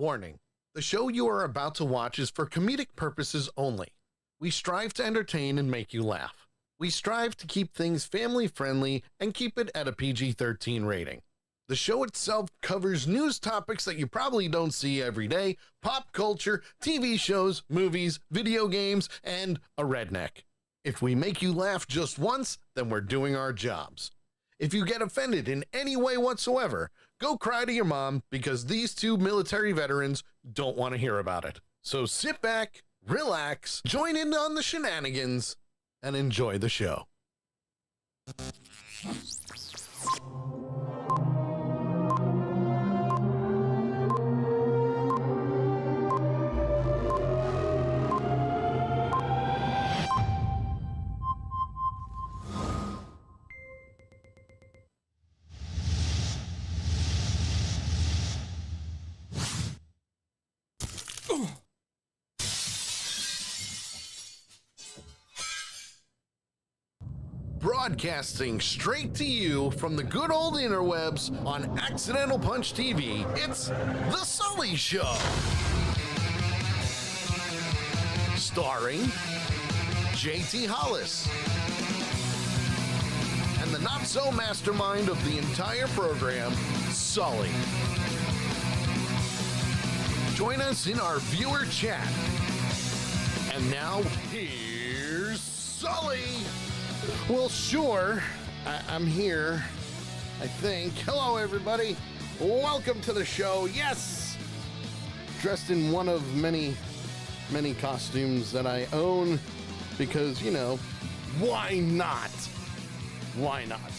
Warning: the show you are about to watch is for comedic purposes only. We strive to entertain and make you laugh. We strive to keep things family friendly and keep it at a PG-13 rating. The show itself covers news topics that you probably don't see every day, pop culture, TV shows, movies, video games, and a redneck. If we make you laugh just once, then we're doing our jobs. If you get offended in any way whatsoever, go cry to your mom because these two military veterans don't want to hear about it. So sit back, relax, join in on the shenanigans, and enjoy the show. Broadcasting straight to you from the good old interwebs on Accidental Punch TV, it's The Sully Show. Starring JT Hollis and the not-so-mastermind of the entire program, Sully. Join us in our viewer chat. And now, here's Sully. Well, sure, I'm here, I think. Hello, everybody. Welcome to the show. Yes, dressed in one of many costumes that I own because, you know, why not? Why not?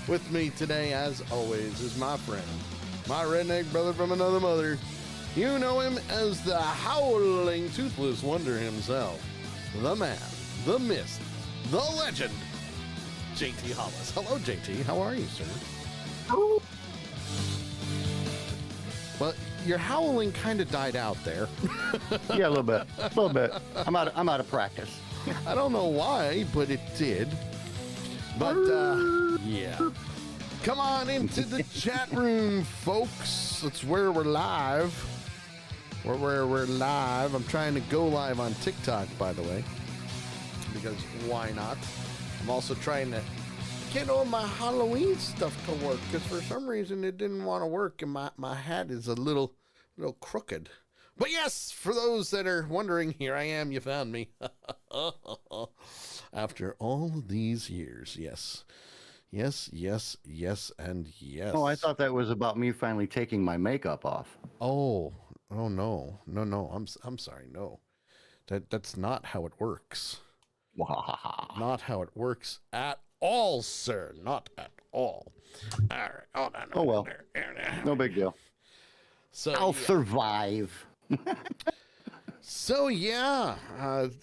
With me today, as always, is my friend, my redneck brother from another mother. You know him as the howling toothless wonder himself, the man, the myth, the legend, JT Hollis. Hello, JT. How are you, sir? Oh. Well, your howling kind of died out there. Yeah, a little bit. I'm out of practice. I don't know why, but it did. But yeah. Come on into the chat room, folks. That's where we're live. Where we're live. I'm trying to go live on TikTok, by the way, because why not? I'm also trying to get all my Halloween stuff to work because for some reason it didn't want to work and my hat is a little crooked. But yes, for those that are wondering, here I am. You found me. After all of these years, yes. Yes, and yes. Oh, I thought that was about me finally taking my makeup off. Oh no. I'm sorry. No, that's not how it works. Not how it works at all, sir. Not at all. All right. Hold on. Oh well. No big deal. So I'll survive. So yeah,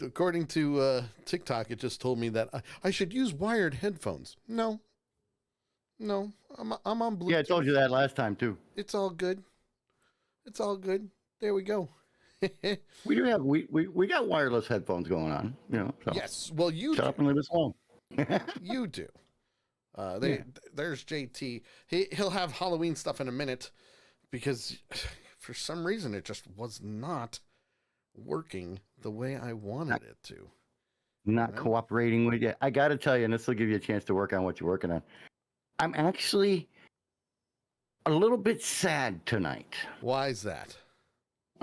according to TikTok, it just told me that I should use wired headphones. No, I'm on Bluetooth. Yeah, I told you that last time too. It's all good. There we go. We do have we got wireless headphones going on. You know. So. Yes. Well, you shut up and leave us alone. You do. There's JT. He'll have Halloween stuff in a minute because for some reason it just was not working the way I wanted it to. Not cooperating with you. I got to tell you, and this will give you a chance to work on what you're working on. I'm actually a little bit sad tonight. Why is that?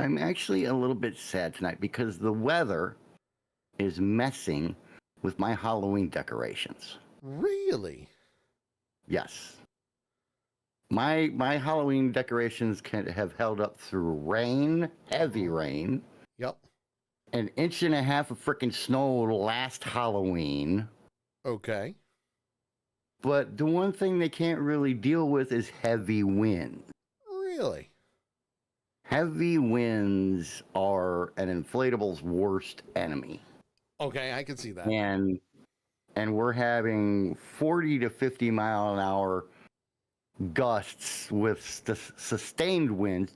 I'm actually a little bit sad tonight because the weather is messing with my Halloween decorations. Really? Yes. My Halloween decorations have held up through rain, heavy rain. Yep. An inch and a half of freaking snow last Halloween. Okay. But the one thing they can't really deal with is heavy wind. Really? Heavy winds are an inflatable's worst enemy. Okay, I can see that. And we're having 40 to 50 mile an hour gusts with sustained winds.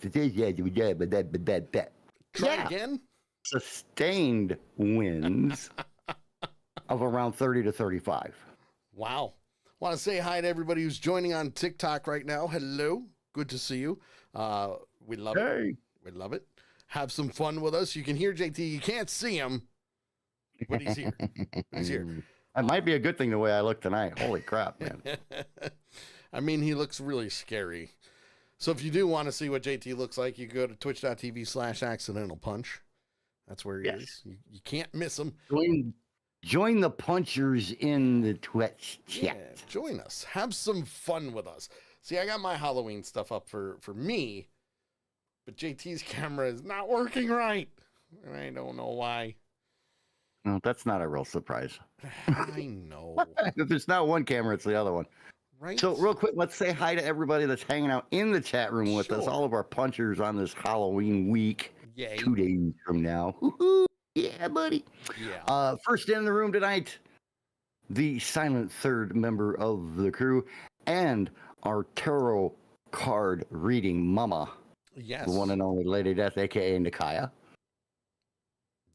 Try again? Sustained winds of around 30 to 35. Wow. Want to say hi to everybody who's joining on TikTok right now. Hello. Good to see you. We love it. We love it. Have some fun with us. You can hear JT. You can't see him, but he's here. He's here. That might be a good thing the way I look tonight. Holy crap, man. I mean, he looks really scary. So if you do want to see what JT looks like, you can go to twitch.tv/accidentalpunch. That's where he is. You can't miss him. Join the punchers in the Twitch chat. Yeah, join us. Have some fun with us. See, I got my Halloween stuff up for me, but JT's camera is not working right. And I don't know why. No, that's not a real surprise. I know. If there's not one camera, it's the other one. Right? So real quick, let's say hi to everybody that's hanging out in the chat room with us. Sure. All of our punchers on this Halloween week. Yay. 2 days from now. Woo-hoo. Yeah, buddy. Yeah. First in the room tonight, the silent third member of the crew and our tarot card reading mama. Yes. The one and only Lady Death, aka Nikaya.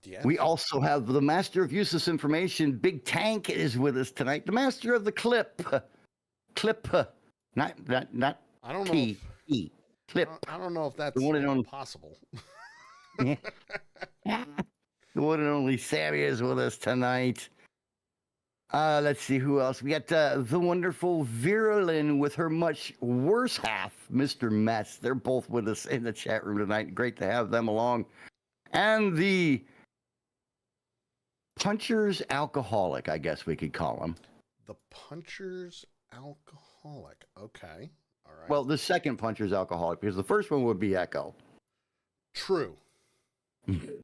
Yes. We also have the master of useless information, Big Tank, is with us tonight. The master of the clip. Not I don't T, know. E. Clip. I don't know if that's The one and only possible. The one and only Sammy is with us tonight. Let's see who else. We got the wonderful Vera Lynn with her much worse half, Mr. Mess. They're both with us in the chat room tonight. Great to have them along. And the Puncher's Alcoholic, I guess we could call him. The Puncher's Alcoholic. Okay. All right. Well, the second Puncher's Alcoholic, because the first one would be Echo. True.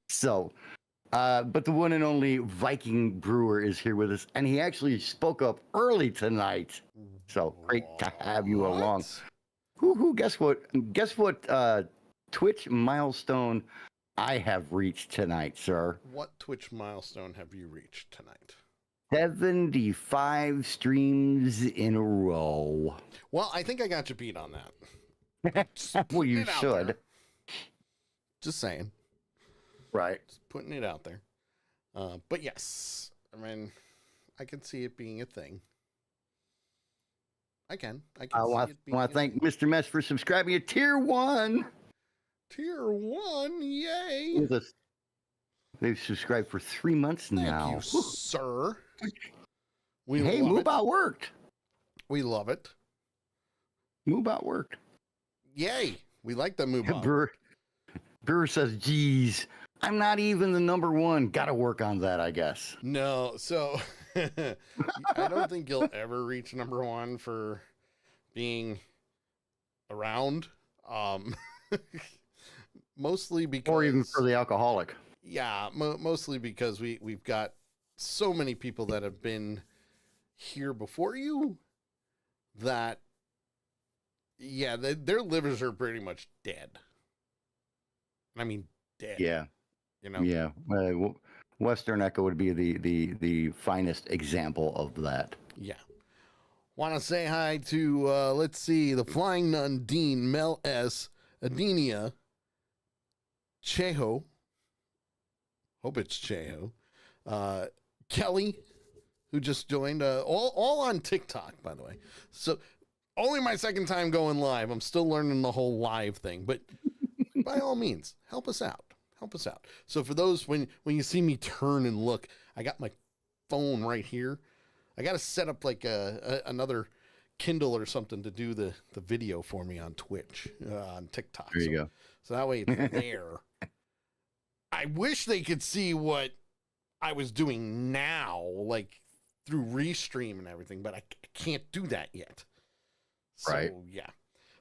So, but the one and only Viking Brewer is here with us, and he actually spoke up early tonight. So great to have you along. Who? Guess what? Guess what? Twitch milestone I have reached tonight, sir. What Twitch milestone have you reached tonight? 75 streams in a row. Well, I think I got you beat on that. Well, you should. Just saying. Right. Just putting it out there. But yes, I mean, I can see it being a thing. I can see it being want to thank Mr. Mess for subscribing to Tier 1. Tier 1, yay. With us. They've subscribed for 3 months now. Thank you, sir. Hey, Moobot worked. We love it. Moobot worked. Yay. We like the Moobot. Brewer says, geez, I'm not even the number one. Got to work on that, I guess. No, so I don't think you'll ever reach number one for being around. Mostly because... Or even for the alcoholic. Yeah, mostly because we've got so many people that have been here before you that, yeah, their livers are pretty much dead. I mean, dead. Yeah. You know? Yeah. Western Echo would be the finest example of that. Yeah. Want to say hi to, let's see, the Flying Nun, Dean, Mel S., Adenia, Cheho. Hope it's Cheho. Kelly, who just joined, all on TikTok, by the way. So only my second time going live. I'm still learning the whole live thing, but by all means, help us out. Help us out. So for those, when you see me turn and look, I got my phone right here. I got to set up like another Kindle or something to do the video for me on Twitch, on TikTok. There you go. So that way it's there. I wish they could see what I was doing now, like through Restream and everything, but I can't do that yet. So, right. Yeah.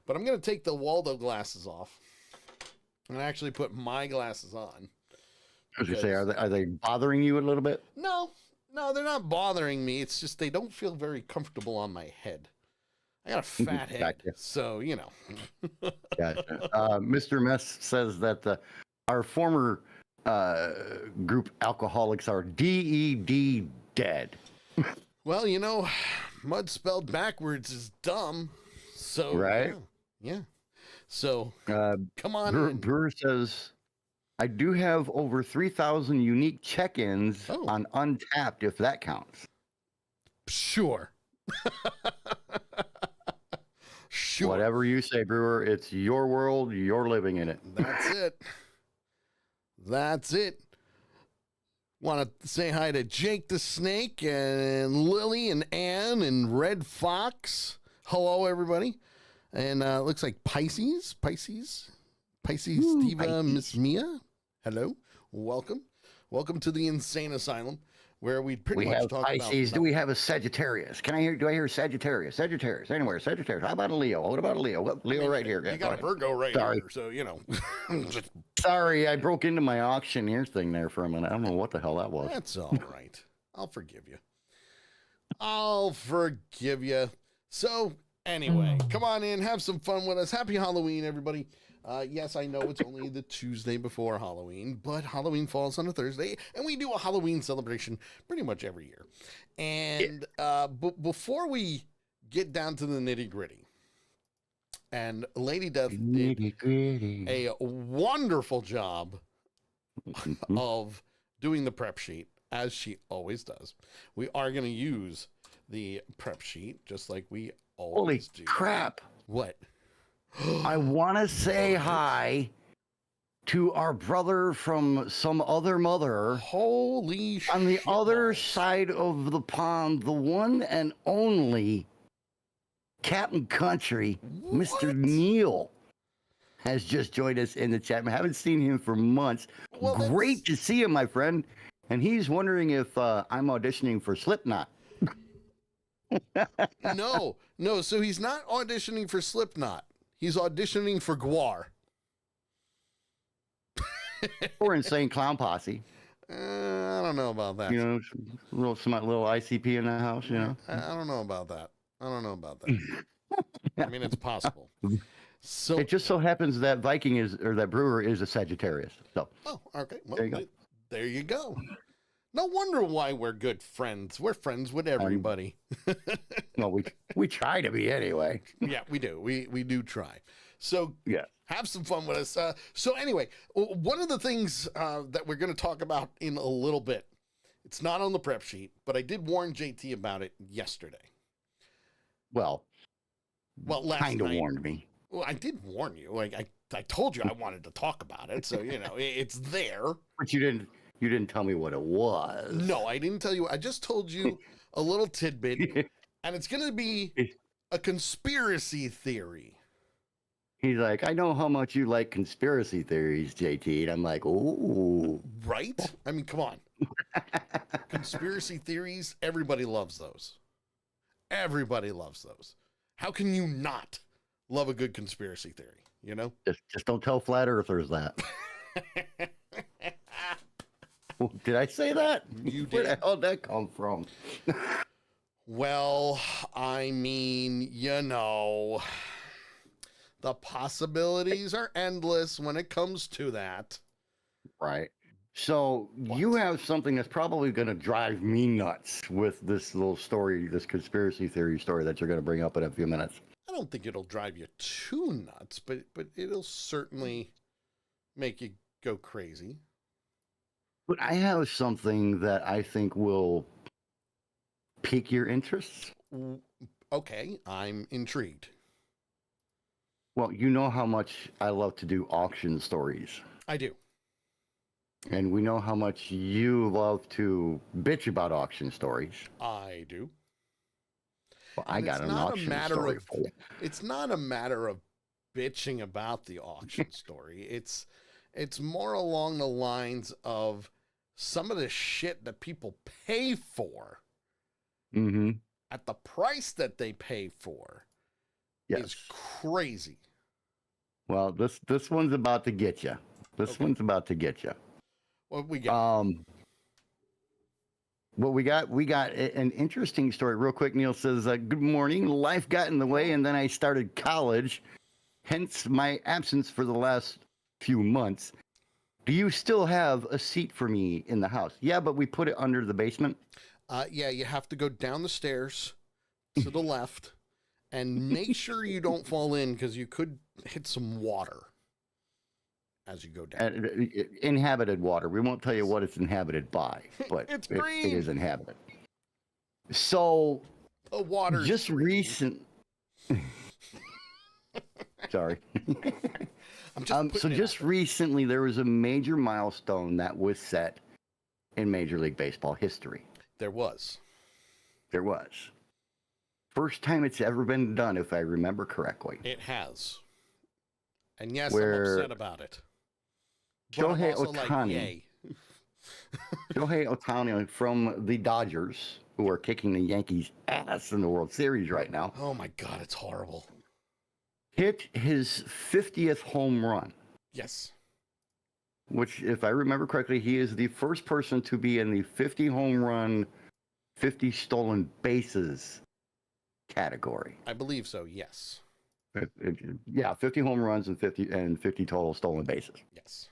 But I'm going to take the Waldo glasses off and actually put my glasses on. I was going to say, are they bothering you a little bit? No, they're not bothering me. It's just they don't feel very comfortable on my head. I got a fat head, Gotcha. so, you know. Gotcha. Mr. Mess says that our former group alcoholics are DED dead. Well, you know, mud spelled backwards is dumb. So, right? Yeah. So, come on. Brewer says, I do have over 3,000 unique check-ins on Untapped, if that counts. Sure. Sure. Whatever you say, Brewer, it's your world. You're living in it. That's it. That's it. Want to say hi to Jake the Snake and Lily and Ann and Red Fox. Hello, everybody. And looks like Pisces, Steva, Miss Mia. Hello. Welcome to the Insane Asylum, where we pretty much talk Pisces. about. Do we have a Sagittarius? Do I hear Sagittarius? Anywhere, Sagittarius. How about a Leo? What about a Leo? Well, Leo right here. You got a Virgo right here, so you know. Sorry, I broke into my auctioneer thing there for a minute. I don't know what the hell that was. That's all right. I'll forgive you. So, anyway, come on in, have some fun with us. Happy Halloween, everybody. Yes, I know it's only the Tuesday before Halloween, but Halloween falls on a Thursday, and we do a Halloween celebration pretty much every year. And before we get down to the nitty-gritty, and Lady Death did a wonderful job of doing the prep sheet, as she always does. We are going to use the prep sheet, just like we always do. Holy crap. What? I want to say hi to our brother from some other mother. Holy shit. On the other side of the pond, the one and only Captain Country, Mr. Neil, has just joined us in the chat. I haven't seen him for months. Well, great to see him, my friend. And he's wondering if I'm auditioning for Slipknot. No. So he's not auditioning for Slipknot. He's auditioning for Gwar. Or Insane Clown Posse. I don't know about that. You know, little ICP in the house, you know. I don't know about that. I mean, it's possible. So it just so happens that that Brewer is a Sagittarius. So. Oh, okay. Well, there you go. No wonder why we're good friends. We're friends with everybody. Well, we try to be anyway. Yeah, we do. We do try. So yeah, have some fun with us. So anyway, one of the things that we're going to talk about in a little bit, it's not on the prep sheet, but I did warn JT about it yesterday. Well, last kind of night. Warned me. Well, I did warn you. Like I told you I wanted to talk about it, so you know it's there. But you didn't tell me what it was. No, I didn't tell you. I just told you a little tidbit, and it's going to be a conspiracy theory. He's like, I know how much you like conspiracy theories, JT. And I'm like, ooh. Right? I mean, come on. Conspiracy theories, everybody loves those. Everybody loves those. How can you not love a good conspiracy theory, you know? Just don't tell flat earthers that. Did I say that? You did. Where the hell did that come from? Well, I mean, you know, the possibilities are endless when it comes to that. Right. So you have something that's probably going to drive me nuts with this little story, this conspiracy theory story that you're going to bring up in a few minutes. I don't think it'll drive you too nuts, but it'll certainly make you go crazy. But I have something that I think will pique your interest. Okay, I'm intrigued. Well, you know how much I love to do auction stories. I do. And we know how much you love to bitch about auction stories. I do. Well, I got an auction story for you. It's not a matter of bitching about the auction story. It's more along the lines of some of the shit that people pay for at the price that they pay for is crazy. Well, this one's about to get you. One's about to get you. What we got? Well, we got an interesting story. Real quick, Neil says, good morning. Life got in the way, and then I started college, hence my absence for the last few months. Do you still have a seat for me in the house? Yeah, but we put it under the basement. Yeah, you have to go down the stairs to the left and make sure you don't fall in because you could hit some water as you go down. Inhabited water. We won't tell you what it's inhabited by, but it's green. It is inhabited. So, the water just recent. Sorry. I'm just So putting it just out there. recently, there was a major milestone that was set in Major League Baseball history. There was. There was. First time it's ever been done, if I remember correctly. It has. And yes, Where I'm upset about it. But I'm Shohei also like, Ohtani, yay. Shohei Ohtani from the Dodgers, who are kicking the Yankees' ass in the World Series right now, Oh my God, it's horrible. hit his 50th home run, Yes. which, if I remember correctly, he is the first person to be in the 50 home run, 50 stolen bases category. I believe so, yes. Yeah, 50 home runs and 50 total stolen bases. Yes.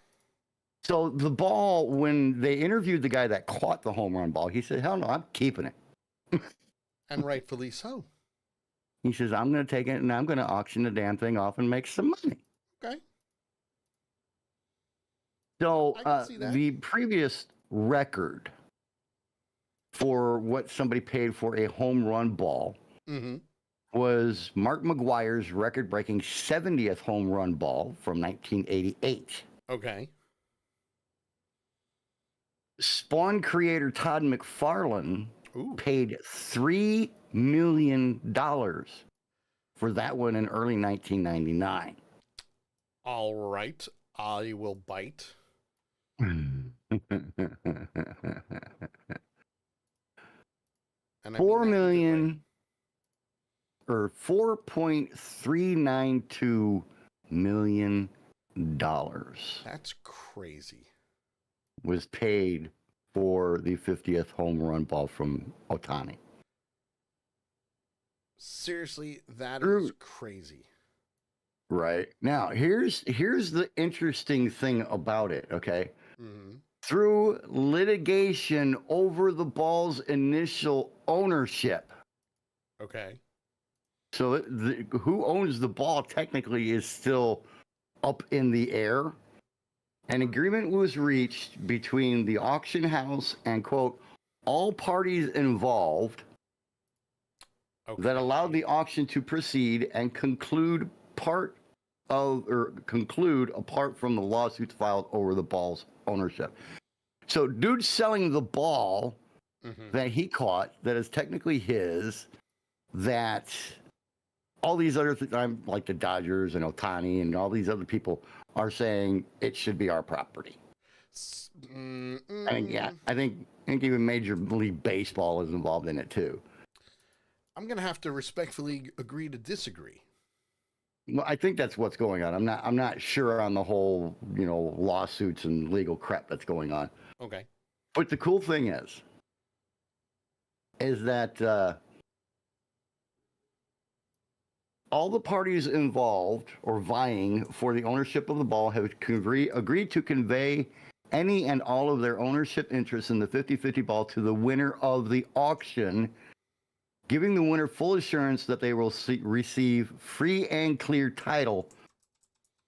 So the ball, when they interviewed the guy that caught the home run ball, he said, "Hell no, I'm keeping it." And rightfully so. He says, "I'm going to take it and I'm going to auction the damn thing off and make some money." Okay. So I can see that. the previous record for what somebody paid for a home run ball Mm-hmm. was Mark McGwire's record-breaking 70th home run ball from 1988. Okay. Spawn creator Todd McFarlane Ooh. paid $3 million for that one in early 1999. All right. I will bite. And I mean 4 that either way. million or $4.392 million That's crazy. was paid for the 50th home run ball from Ohtani. Seriously, that True. is crazy. Right. Now, here's the interesting thing about it, okay? Mm-hmm. Through litigation over the ball's initial ownership. Okay. So who owns the ball technically is still up in the air. An agreement was reached between the auction house and, quote, all parties involved Okay. that allowed the auction to proceed and conclude apart from the lawsuits filed over the ball's ownership. So dude's selling the ball Mm-hmm. that he caught that is technically his, that all these other I'm like the Dodgers and Ohtani and all these other people are saying it should be our property. I mean, yeah, I think even Major League Baseball is involved in it too. I'm gonna have to respectfully agree to disagree. Well, I think that's what's going on. I'm not sure on the whole, lawsuits and legal crap that's going on. Okay. But the cool thing is that all the parties involved or vying for the ownership of the ball have agreed to convey any and all of their ownership interests in the 50-50 ball to the winner of the auction, giving the winner full assurance that they will receive free and clear title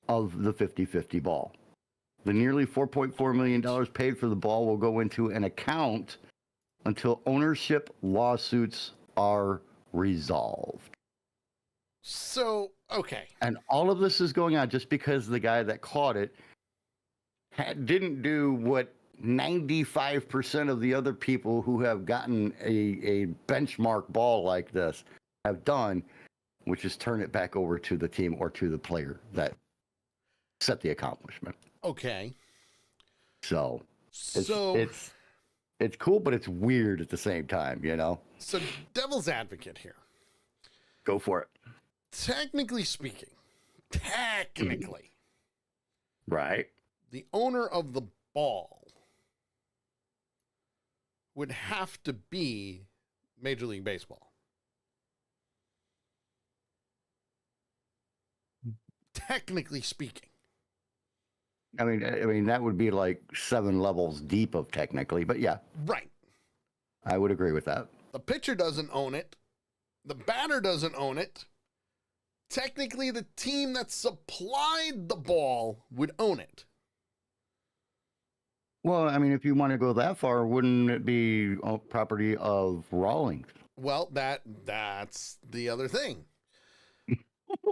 of the 50-50 ball. The nearly $4.4 million paid for the ball will go into an account until ownership lawsuits are resolved. So, okay. And all of this is going on just because the guy that caught it didn't do what 95% of the other people who have gotten a benchmark ball like this have done, which is turn it back over to the team or to the player that set the accomplishment. Okay. So So it's cool, but it's weird at the same time, So devil's advocate here. Go for it. Technically speaking, Right. the owner of the ball would have to be Major League Baseball. Technically speaking. I mean that would be like 7 levels deep of technically, but yeah. Right. I would agree with that. The pitcher doesn't own it. The batter doesn't own it. Technically, the team that supplied the ball would own it. Well, I mean, if you want to go that far, wouldn't it be property of Rawlings? Well, that's the other thing.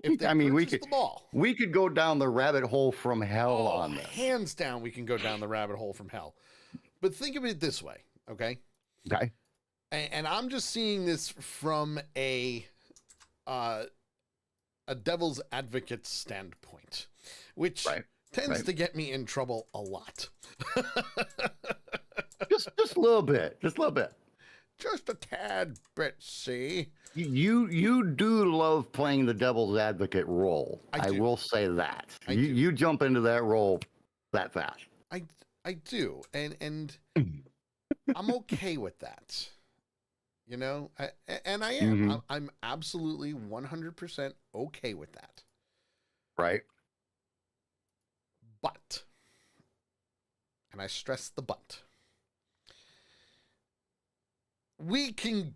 If they I mean, purchase the ball, we could go down the rabbit hole from hell on this. hands down, we can go down the rabbit hole from hell. But think of it this way, okay? Okay. And I'm just seeing this from a devil's advocate standpoint, which tends to get me in trouble a lot. just a little bit. Just a little bit. Just a tad bit, see? You do love playing the devil's advocate role. I will say that. You jump into that role that fast. I do. And I'm okay with that. You know, and I am. Mm-hmm. I'm absolutely 100% okay with that. Right. But, and I stress the but, we can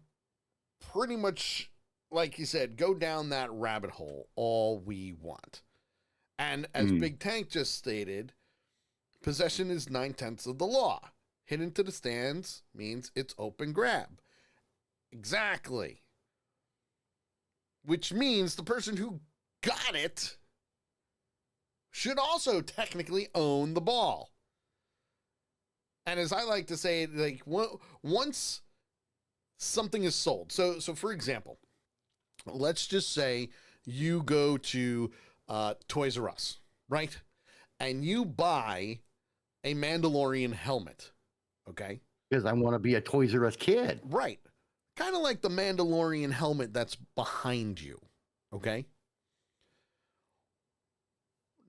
pretty much, like you said, go down that rabbit hole all we want. And as Big Tank just stated, possession is 9/10 of the law. Hit into the stands means it's open grab. Exactly. Which means the person who got it should also technically own the ball. And as I like to say, like once something is sold. So for example, let's just say you go to Toys R Us, right? And you buy a Mandalorian helmet, okay? Because I want to be a Toys R Us kid. Right. Kind of like the Mandalorian helmet that's behind you, okay?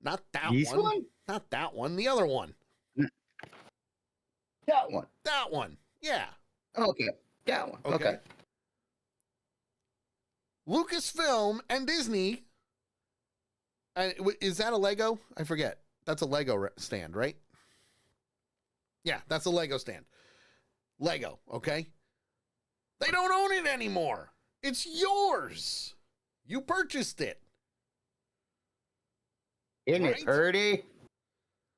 Not that one. Not that one. The other one. That one. That one. Yeah. Okay. That one. Okay. Lucasfilm and Disney. Is that a Lego? I forget. That's a Lego stand, right? Yeah, that's a Lego stand. Lego, okay? They don't own it anymore. It's yours. You purchased it. Isn't it pretty?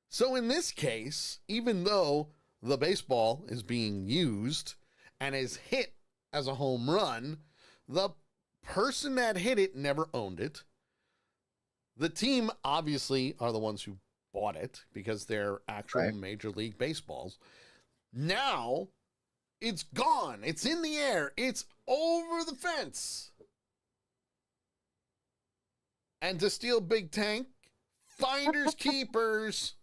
So in this case, even though the baseball is being used and is hit as a home run, the person that hit it never owned it. The team obviously are the ones who bought it because they're actual Major League Baseballs. Now it's gone. It's in the air. It's over the fence. And to steal Big Tank, finders keepers.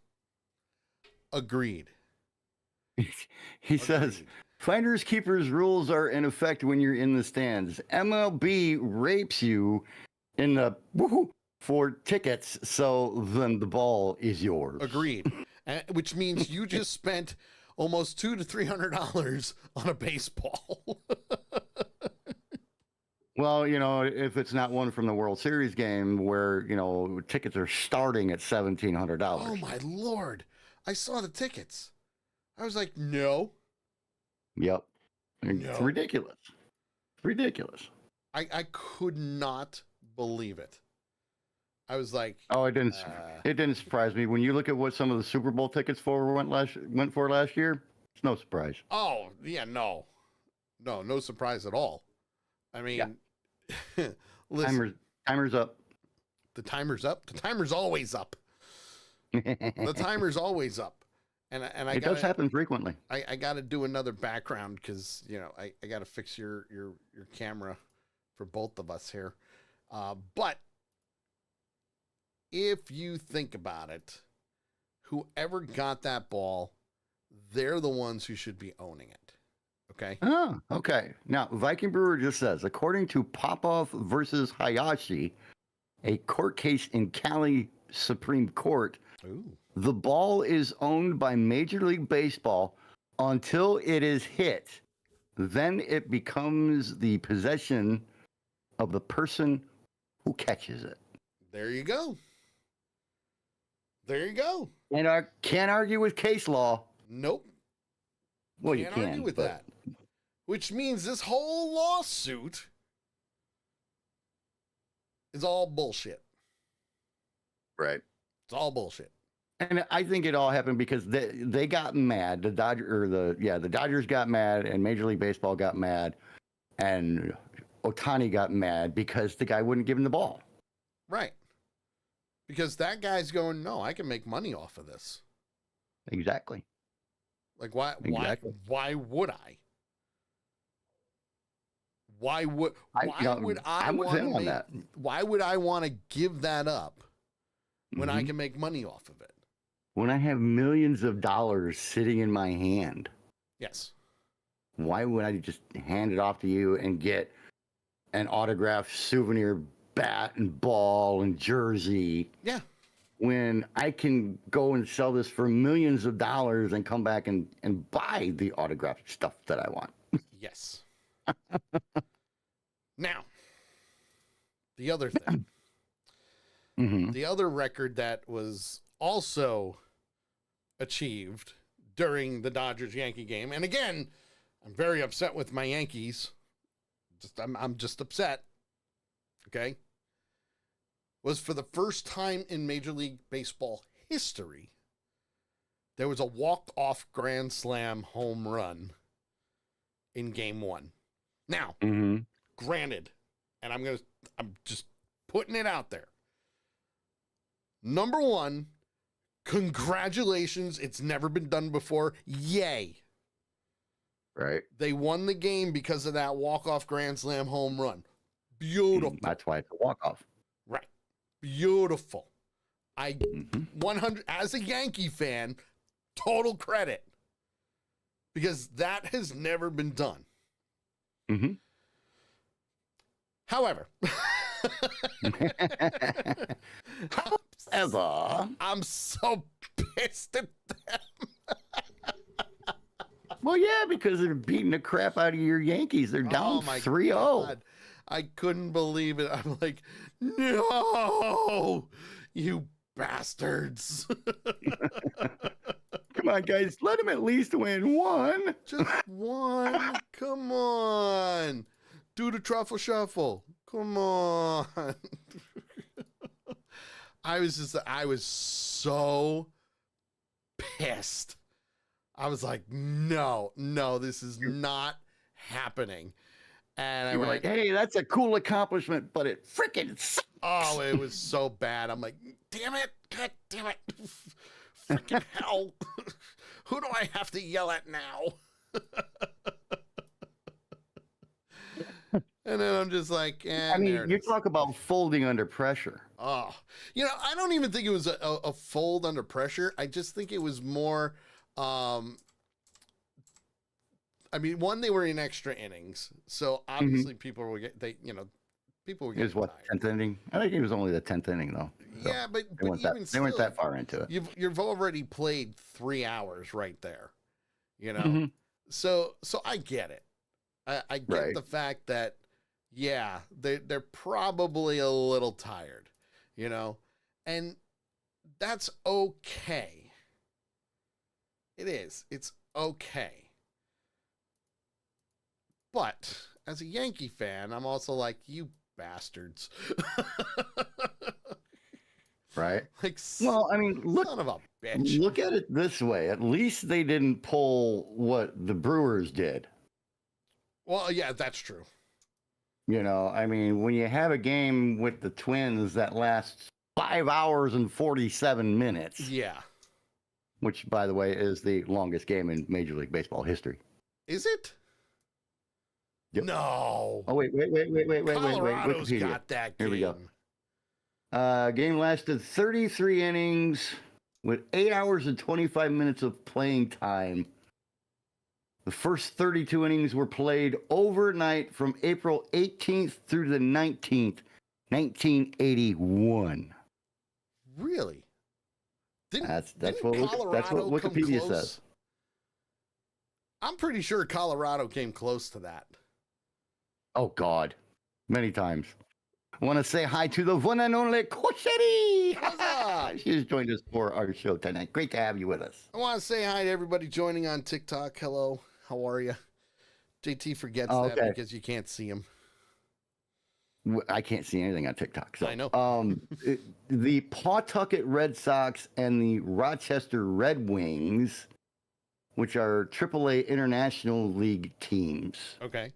Agreed. He says, finders keepers rules are in effect when you're in the stands. MLB rapes you in the for tickets, so then the ball is yours. Agreed. Which means you just spent almost $200 to $300 on a baseball. Well, you know, if it's not one from the World Series game where, you know, tickets are starting at $1,700. Oh, my Lord. I saw the tickets. I was like, no. Yep. It's ridiculous. Ridiculous. I could not believe it. I was like, oh, it didn't surprise me. When you look at what some of the Super Bowl tickets went for last year, it's no surprise. Oh, yeah, no, no surprise at all. I mean, listen, timer's up. The timer's up. The timer's always up. The timer's always up. And it does happen frequently. I got to do another background because, you know, I got to fix your camera for both of us here. But if you think about it, whoever got that ball, they're the ones who should be owning it. Okay. Oh, okay. Now, Viking Brewer just says, according to Popov versus Hayashi, a court case in Cali Supreme Court, the ball is owned by Major League Baseball until it is hit. Then it becomes the possession of the person who catches it. There you go. There you go. And I can't argue with case law. Nope. Well, you can argue with that. Which means this whole lawsuit is all bullshit. Right. It's all bullshit. And I think it all happened because they got mad. The Dodgers got mad, and Major League Baseball got mad, and Ohtani got mad because the guy wouldn't give him the ball. Right. Because that guy's going, no, I can make money off of this. Exactly. Like, why Exactly. why would I? Why would I I'm with want to him on make that. why would I want to give that up when I Mhm. can make money off of it? When I have millions of dollars sitting in my hand, Yes. why would I just hand it off to you and get an autographed souvenir bat and ball and jersey Yeah. when I can go and sell this for millions of dollars and come back and buy the autographed stuff that I want? Yes. Now, the other thing, Mm-hmm. the other record that was also achieved during the Dodgers Yankee game, and again, I'm very upset with my Yankees. I'm just upset. Okay. Was for the first time in Major League Baseball history, there was a walk-off grand slam home run in game one. Now, Mm-hmm. granted, and I'm just putting it out there. Number one, congratulations. It's never been done before. Yay. Right. They won the game because of that walk-off grand slam home run. Beautiful. That's why it's a walk-off. Right. Beautiful. I Mm-hmm. 100 as a Yankee fan, total credit. Because that has never been done. Mm-hmm. However, However, I'm so pissed at them. well, yeah, because they're beating the crap out of your Yankees. They're down 3-0. God. I couldn't believe it. I'm like, no, you bastards. Come on, guys. Let them at least win one. Just one. Come on. Do the truffle shuffle. Come on. I was so pissed. I was like, no, this is not happening. And You were like, hey, that's a cool accomplishment, but it freaking sucks. oh, it was so bad. I'm like, damn it. God damn it. Freaking hell. Who do I have to yell at now? And then I'm just like, I mean, you talk about folding under pressure. Oh, I don't even think it was a fold under pressure. I just think it was more, I mean, one, they were in extra innings, so obviously people were people were It was getting what, tired. 10th inning? I think it was only the 10th inning, though. So Yeah, but they weren't, even they weren't still, that far into it. you've already played 3 hours right there, Mhm. So I get it. I get Right. the fact that, yeah, they're probably a little tired, and that's okay. It is. It's okay. But as a Yankee fan, I'm also like, you bastards. Right. Like, Well, I mean, son of a bitch. look at it this way. At least they didn't pull what the Brewers did. Well, yeah, that's true. I mean, when you have a game with the Twins that lasts 5 hours and 47 minutes, Yeah. which, by the way, is the longest game in Major League Baseball history. Is it? Yep. No. Oh, wait. Colorado's Wikipedia. got that game. Here we go. Game lasted 33 innings with 8 hours and 25 minutes of playing time. The first 32 innings were played overnight from April 18th through the 19th, 1981. Really? That's didn't what Colorado come Wikipedia close? says. I'm pretty sure Colorado came close to that. Oh, God. Many times. I want to say hi to the one and only Kosheri. What's up? She's joined us for our show tonight. Great to have you with us. I want to say hi to everybody joining on TikTok. Hello. How are you? JT forgets that Okay. because you can't see him. I can't see anything on TikTok. So, I know. The Pawtucket Red Sox and the Rochester Red Wings, which are AAA International League teams, Okay.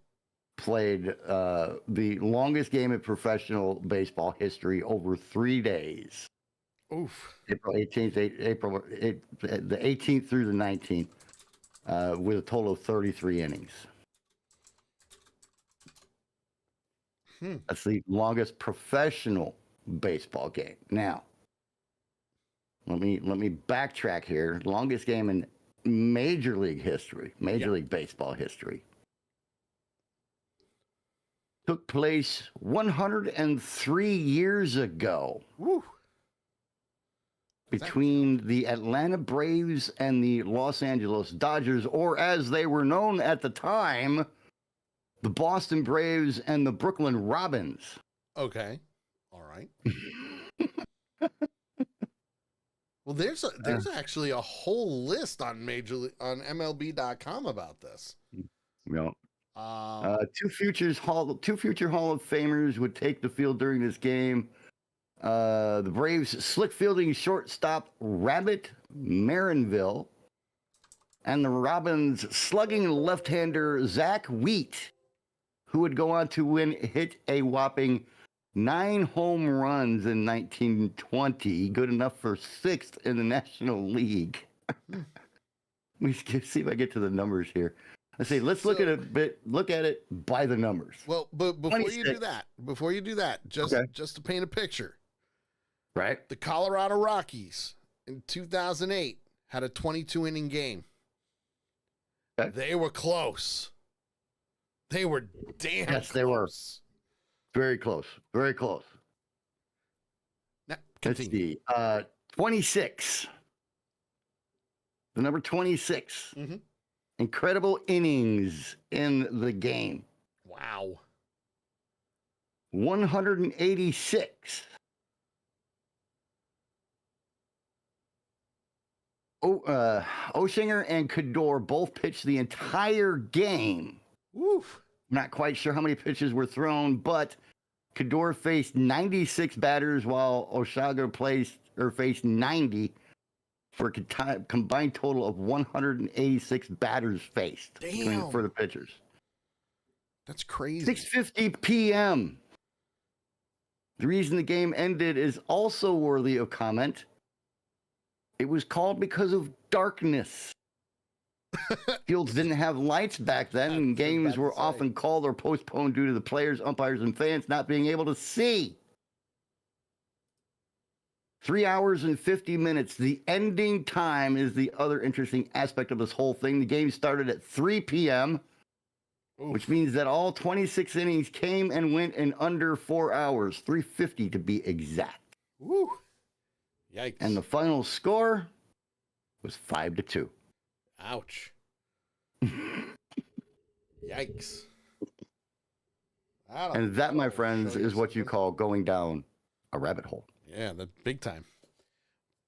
played the longest game in professional baseball history over 3 days. Oof. April 18th, the 18th through the 19th, with a total of 33 innings. That's the longest professional baseball game. Now, let me backtrack here. Longest game in Major League history, Major League Baseball history, took place 103 years ago. Woo. Between the Atlanta Braves and the Los Angeles Dodgers, or as they were known at the time, the Boston Braves and the Brooklyn Robins. Okay. All right. Well, there's actually a whole list on MLB.com about this. You know, two future Hall of Famers would take the field during this game. The Braves slick fielding shortstop Rabbit Marinville, and the Robins slugging left-hander Zach Wheat, who would go on to hit a whopping 9 home runs in 1920, good enough for 6th in the National League. Let me see if I get to the numbers here. Let's see. Let's look at it by the numbers. Well, but before you do that, just to paint a picture. Right. The Colorado Rockies in 2008 had a 22-inning game. Okay. They were close. They were damn close. Yes, they were. Very close. Very close. Now, let's see. 26. The number 26. Mm-hmm. Incredible innings in the game. Wow. 186. Oshinger and Kador both pitched the entire game. Woof. Not quite sure how many pitches were thrown, but Kador faced 96 batters while Oshinger faced 90 for a combined total of 186 batters faced for the pitchers. That's crazy. 6:50 p.m. The reason the game ended is also worthy of comment. It was called because of darkness. Fields didn't have lights back then, and games were often called or postponed due to the players, umpires, and fans not being able to see. 3 hours and 50 minutes. The ending time is the other interesting aspect of this whole thing. The game started at 3 p.m., which means that all 26 innings came and went in under 4 hours, 3:50 to be exact. Woo. Yikes. And the final score was 5-2. Ouch. Yikes. And that, my friends, is what you call going down a rabbit hole. Yeah, that's big time.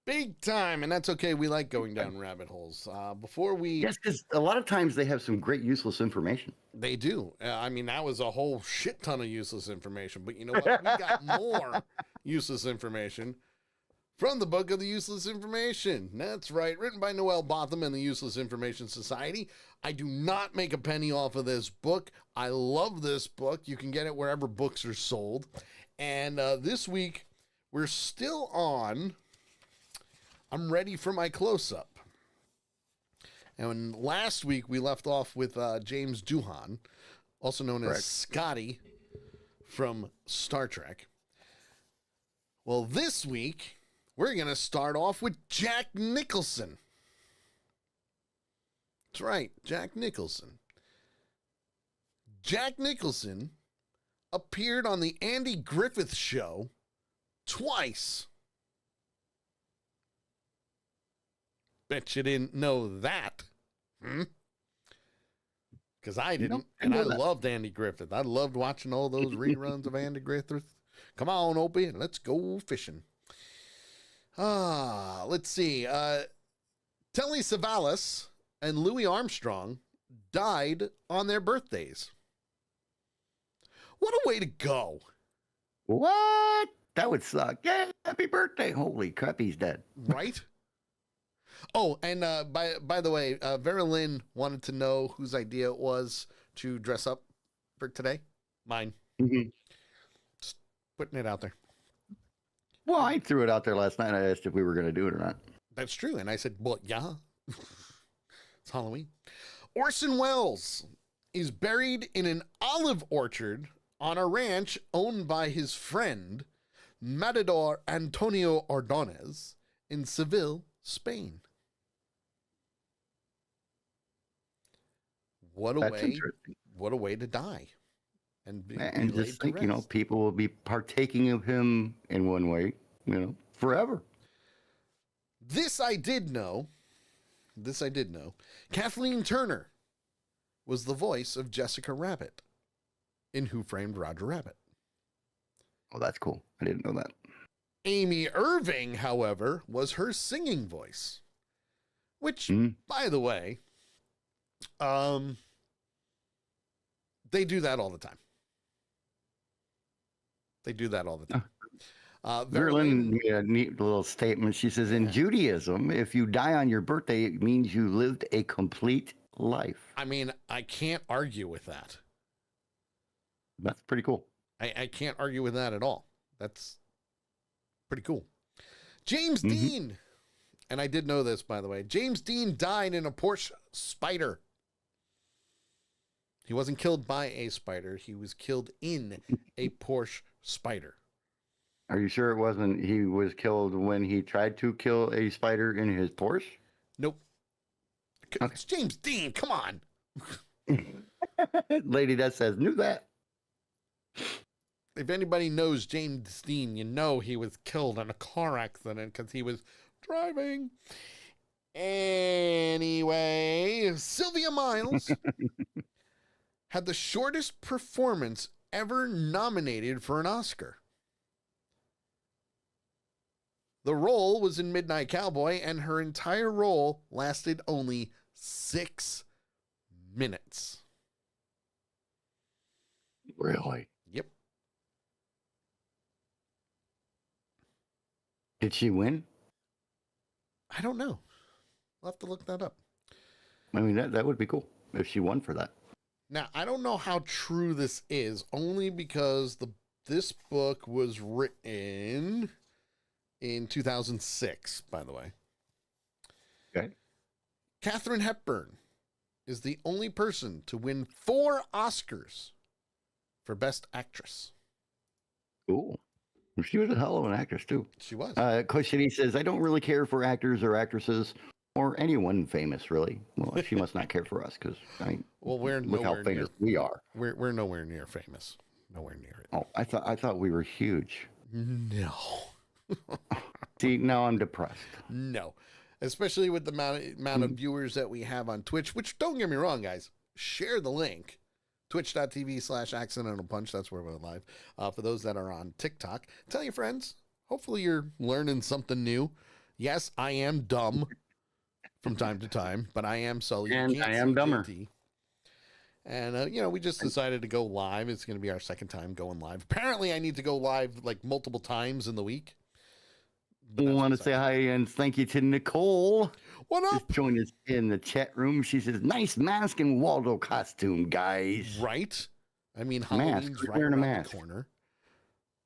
Big time. And that's okay. We like going down rabbit holes. Yes, because a lot of times they have some great useless information. They do. I mean, that was a whole shit ton of useless information. But you know what? We got more useless information from the Book of the Useless Information. That's right. Written by Noel Botham and the Useless Information Society. I do not make a penny off of this book. I love this book. You can get it wherever books are sold. And this week, we're still on I'm Ready for My Close-Up. And last week, we left off with James Doohan, also known as Scotty from Star Trek. Well, this week, we're going to start off with Jack Nicholson. That's right, Jack Nicholson. Jack Nicholson appeared on the Andy Griffith Show twice. Bet you didn't know that. Because I didn't. And I loved Andy Griffith. I loved watching all those reruns of Andy Griffith. Come on, Opie, let's go fishing. Let's see. Telly Savalas and Louis Armstrong died on their birthdays. What a way to go. What? That would suck. Yeah, happy birthday. Holy crap, he's dead. Right? Oh, and by the way, Vera Lynn wanted to know whose idea it was to dress up for today. Mine. Mm-hmm. Just putting it out there. Well, I threw it out there last night. I asked if we were going to do it or not. That's true. And I said, well, yeah. It's Halloween. Orson Welles is buried in an olive orchard on a ranch owned by his friend, Matador Antonio Ordonez, in Seville, Spain. What a way to die. And just think, people will be partaking of him in one way, forever. This I did know. Kathleen Turner was the voice of Jessica Rabbit in Who Framed Roger Rabbit. Oh, that's cool. I didn't know that. Amy Irving, however, was her singing voice, which, by the way, they do that all the time. Verlin made a neat little statement. She says, in Judaism, if you die on your birthday, it means you lived a complete life. I mean, I can't argue with that. That's pretty cool. I can't argue with that at all. That's pretty cool. James Dean, and I did know this, by the way. James Dean died in a Porsche Spider. He wasn't killed by a spider. He was killed in a Porsche Spider. Are you sure it wasn't he was killed when he tried to kill a spider in his Porsche? Nope. It's James Dean. Come on. Lady that says, knew that. If anybody knows James Dean, you know he was killed in a car accident because he was driving. Anyway, Sylvia Miles had the shortest performance ever nominated for an Oscar. The role was in Midnight Cowboy, and her entire role lasted only 6 minutes. Really? Yep. Did she win? I don't know. I'll have to look that up. I mean, that would be cool if she won for that. Now, I don't know how true this is, only because this book was written in 2006, by the way. Okay. Katharine Hepburn is the only person to win 4 Oscars for Best Actress. Cool. She was a hell of an actress, too. She was. He says, I don't really care for actors or actresses or anyone famous, really. Well, she must not care for us because, we're look how famous we are. We're nowhere near famous. Nowhere near it. Oh, I thought we were huge. No. See, now I'm depressed. No. Especially with the amount of viewers that we have on Twitch, which, don't get me wrong, guys, share the link. Twitch.tv/Accidental Punch. That's where we're live. For those that are on TikTok, tell your friends. Hopefully you're learning something new. Yes, I am dumb from time to time, but I am Sully. And I am dumber. JT. And, we just decided to go live. It's going to be our second time going live. Apparently, I need to go live like multiple times in the week. I want to say hi and thank you to Nicole. What up? Just joined us in the chat room. She says, nice mask and Waldo costume, guys. Right? I mean, Halloween's right around the corner.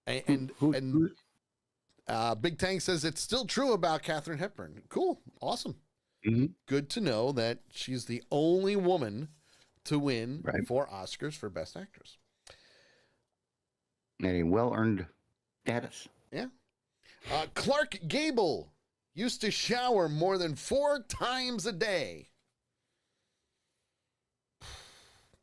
And Big Tank says it's still true about Katharine Hepburn. Cool. Awesome. Good to know that she's the only woman to win 4 Oscars for Best Actress. And a well-earned status. Yeah. Clark Gable used to shower more than 4 times a day.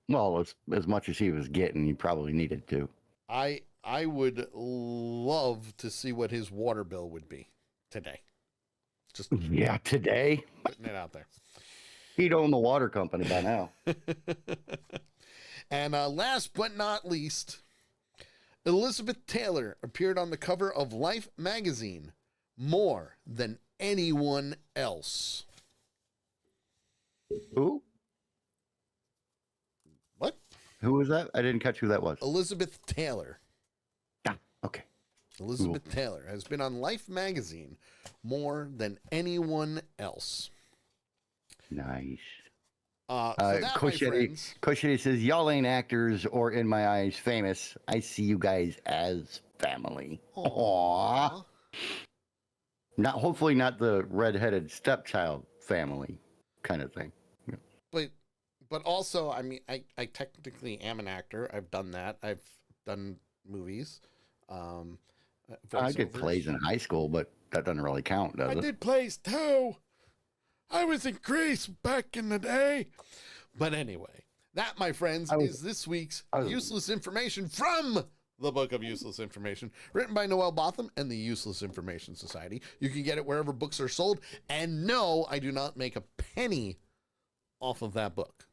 Well, as much as he was getting, he probably needed to. I would love to see what his water bill would be today. Just today. Putting it out there. He'd own the water company by now. And last but not least, Elizabeth Taylor appeared on the cover of Life magazine more than anyone else. Who? What? Who was that? I didn't catch who that was. Elizabeth Taylor. Ah, okay. Elizabeth Taylor has been on Life magazine more than anyone else. Nice. So that, my friends. Kosheri says, y'all ain't actors or in my eyes famous. I see you guys as family. Aww. Not hopefully not the redheaded stepchild family kind of thing. Yeah. But also, I mean, I technically am an actor. I've done that. I've done movies. I did plays in high school, but that doesn't really count, does it? I did plays too. I was in Greece back in the day. But anyway, that, my friends, is this week's useless information from the Book of Useless Information, written by Noel Botham and the Useless Information Society. You can get it wherever books are sold. And no, I do not make a penny off of that book.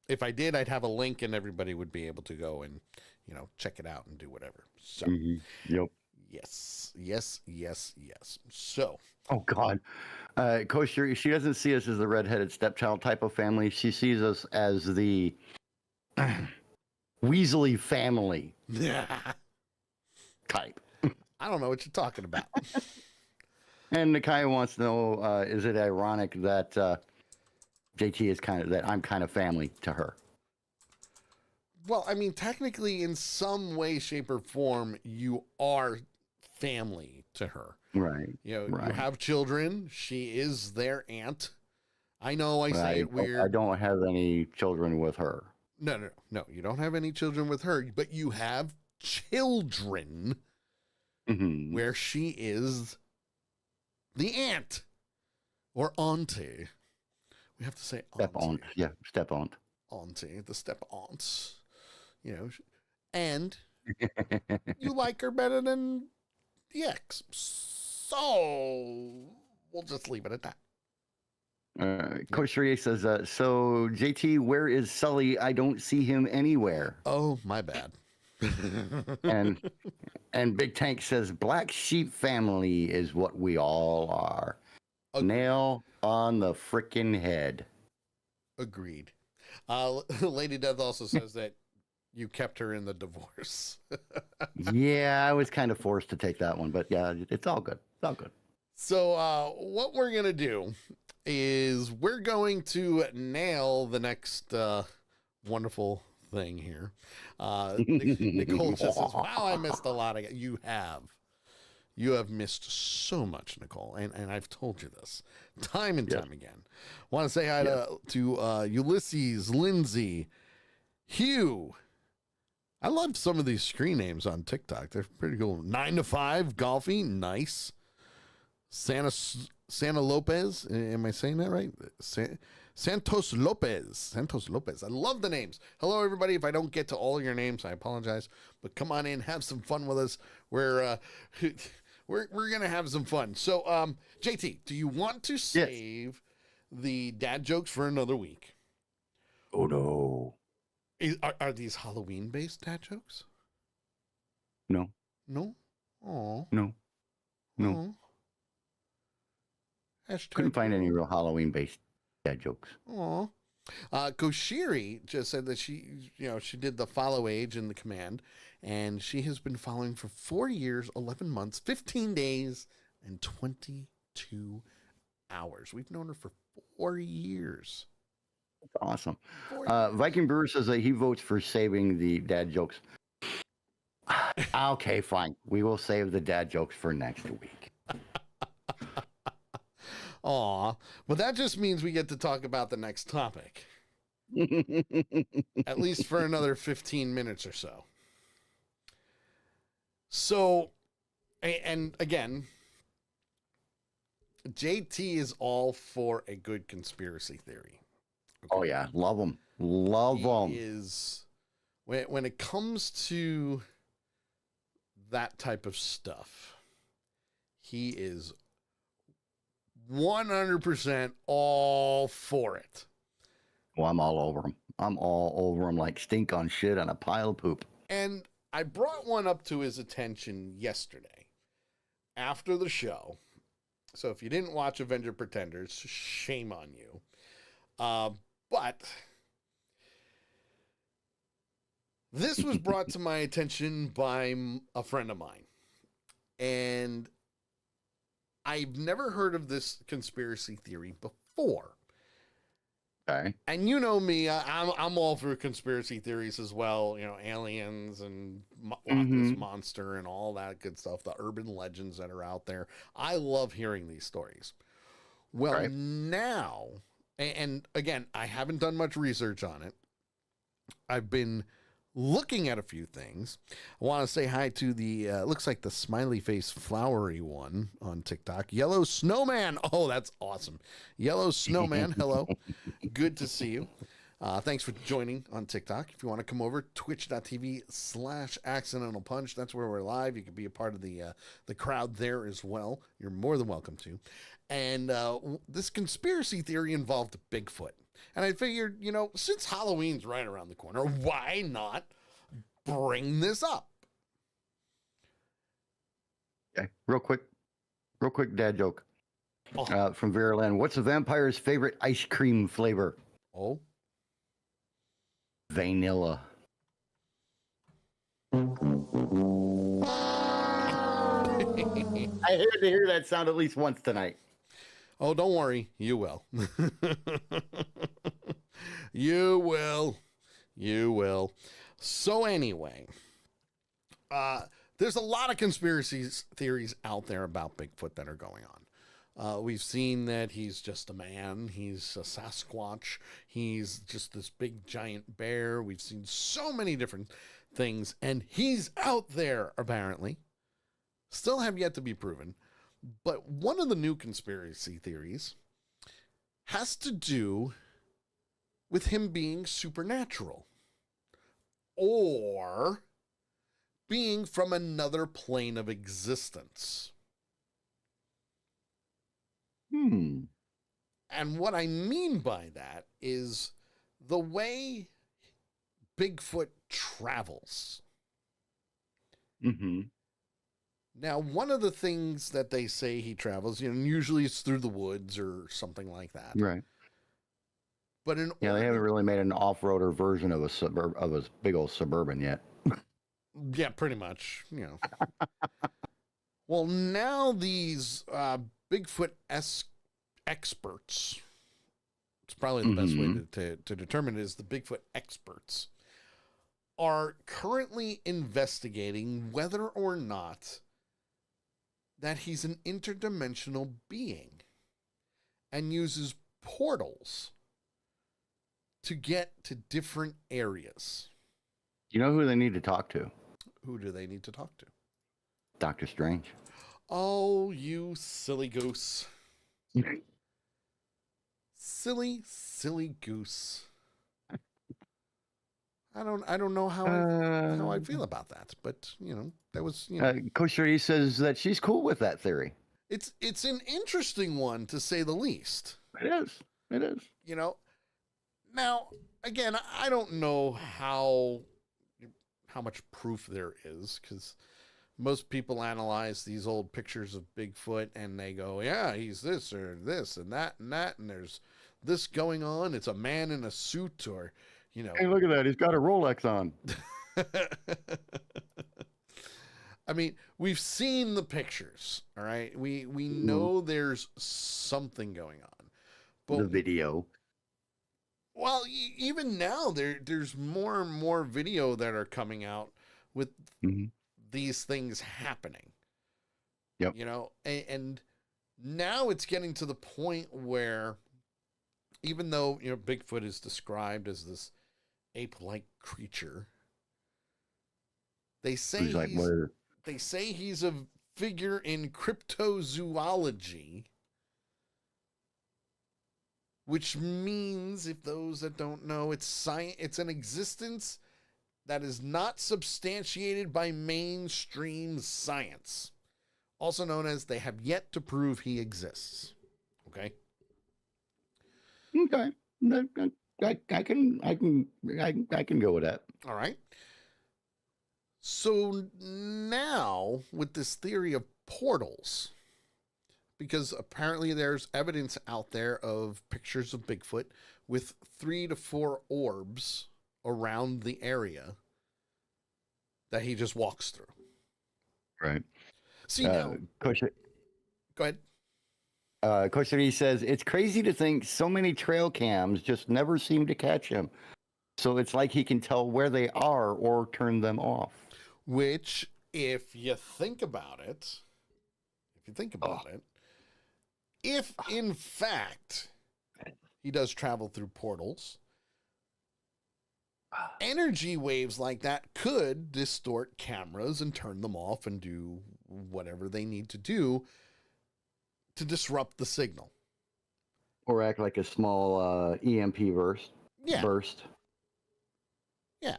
If I did, I'd have a link and everybody would be able to go and, check it out and do whatever. So, Yep. Yes. So. Oh, God. Kosher, she doesn't see us as the redheaded stepchild type of family. She sees us as the Weasley family type. I don't know what you're talking about. And Nakai wants to know, is it ironic that JT is that I'm kind of family to her? Well, I mean, technically, in some way, shape, or form, you are family to her. Right. You have children. She is their aunt. I know I say it weird. I don't have any children with her. No. You don't have any children with her, but you have children where she is the aunt or auntie. We have to say auntie. Step aunt. Yeah, step aunt. Auntie, the step aunts. And you like her better than the ex. So we'll just leave it at that. Coach Rie says, so JT, where is Sully? I don't see him anywhere. Oh, my bad. and Big Tank says, Black Sheep family is what we all are. Okay. Nail on the frickin' head. Agreed. Lady Death also says that you kept her in the divorce. Yeah, I was kind of forced to take that one, but yeah, it's all good. It's all good. So what we're going to do is we're going to nail the next wonderful thing here. Nicole just says, wow, I missed a lot. You have missed so much, Nicole, and I've told you this time and time again. Want to say hi to Ulysses, Lindsay, Hugh. I love some of these screen names on TikTok. They're pretty cool. 9 to 5 golfing, nice. Santa Lopez, am I saying that right? Santos Lopez. I love the names. Hello, everybody. If I don't get to all your names, I apologize. But come on in, have some fun with us. We're gonna have some fun. So, JT, do you want to save the dad jokes for another week? Oh no. Are these Halloween-based dad jokes? No. No? Oh. No. Couldn't find any real Halloween-based dad jokes. Oh. Koshiri just said that she did the follow age in the command, and she has been following for 4 years, 11 months, 15 days, and 22 hours. We've known her for 4 years. That's awesome. Viking Brewer says that he votes for saving the dad jokes. Okay, fine. We will save the dad jokes for next week. Aw, but that just means we get to talk about the next topic. At least for another 15 minutes or so. So, and again, JT is all for a good conspiracy theory. Okay? Oh yeah, love them. Love them. Is when it comes to that type of stuff, he is 100% all for it. Well, I'm all over him. I'm all over him like stink on shit on a pile of poop. And I brought one up to his attention yesterday after the show. So if you didn't watch Avenger Pretenders, shame on you. But this was brought to my attention by a friend of mine. And I've never heard of this conspiracy theory before. Okay. And you know me, I'm all for conspiracy theories as well. You know, aliens and Loch Ness Mm-hmm. monster and all that good stuff. The urban legends that are out there. I love hearing these stories. Well, Right. now, and again, I haven't done much research on it. I've been looking at a few things. I want to say hi to the looks like the smiley face flowery one on TikTok. Yellow Snowman. Oh, that's awesome. Yellow Snowman. Hello. Good to see you. Thanks for joining on TikTok. If you want to come over, twitch.tv/accidental punch. That's where we're live. You can be a part of the crowd there as well. You're more than welcome to. And this conspiracy theory involved Bigfoot. And I figured, you know, since Halloween's right around the corner, why not bring this up? Okay. Real quick dad joke Oh, from Vera Lynn. What's a vampire's favorite ice cream flavor? oh. Vanilla. I had to hear that sound at least once tonight. Oh, don't worry. You will. You will. You will. So anyway, there's a lot of conspiracy theories out there about Bigfoot that are going on. We've seen that he's just a man. He's a Sasquatch. He's just this big giant bear. We've seen so many different things, and he's out there apparently. Still have yet to be proven. But one of the new conspiracy theories has to do with him being supernatural or being from another plane of existence. And what I mean by that is the way Bigfoot travels. Mm-hmm. Now, one of the things that they say he travels, you know, usually it's through the woods or something like that. Right. But in Yeah, they haven't really made an off-roader version of a big old Suburban yet. yeah, pretty much, you know. Well, now these Bigfoot experts, it's probably the best way to determine it is the Bigfoot experts, are currently investigating whether or not that he's an interdimensional being and uses portals to get to different areas. You know who they need to talk to? Who do they need to talk to? Doctor Strange. Oh, you silly goose. Silly goose. I don't know how I feel about that, but you know, that was, you know, Kosher says that she's cool with that theory. It's an interesting one to say the least. It is. It is. You know, now again, I don't know how much proof there is, because most people analyze these old pictures of Bigfoot and they go, yeah, he's this or this and that, and there's this going on. It's a man in a suit, or, you know. Hey, look at that. He's got a Rolex on. I mean, we've seen the pictures, all right? We know there's something going on. But the video. Well, even now there's more and more video that are coming out with these things happening. Yep. You know, and now it's getting to the point where, even though, you know, Bigfoot is described as this ape-like creature, they say he's a figure in cryptozoology, which means, if those that don't know, it's an existence that is not substantiated by mainstream science, also known as they have yet to prove he exists. Okay. Okay. I can go with that. All right. So now, with this theory of portals, because apparently there's evidence out there of pictures of Bigfoot with 3 to 4 orbs around the area that he just walks through. Right. See, now, Kosher, go ahead. Koshiri says, it's crazy to think so many trail cams just never seem to catch him. So it's like he can tell where they are or turn them off. Which, if you think about it, if in fact he does travel through portals, energy waves like that could distort cameras and turn them off and do whatever they need to do to disrupt the signal. Or act like a small EMP burst. Yeah. Burst. Yeah.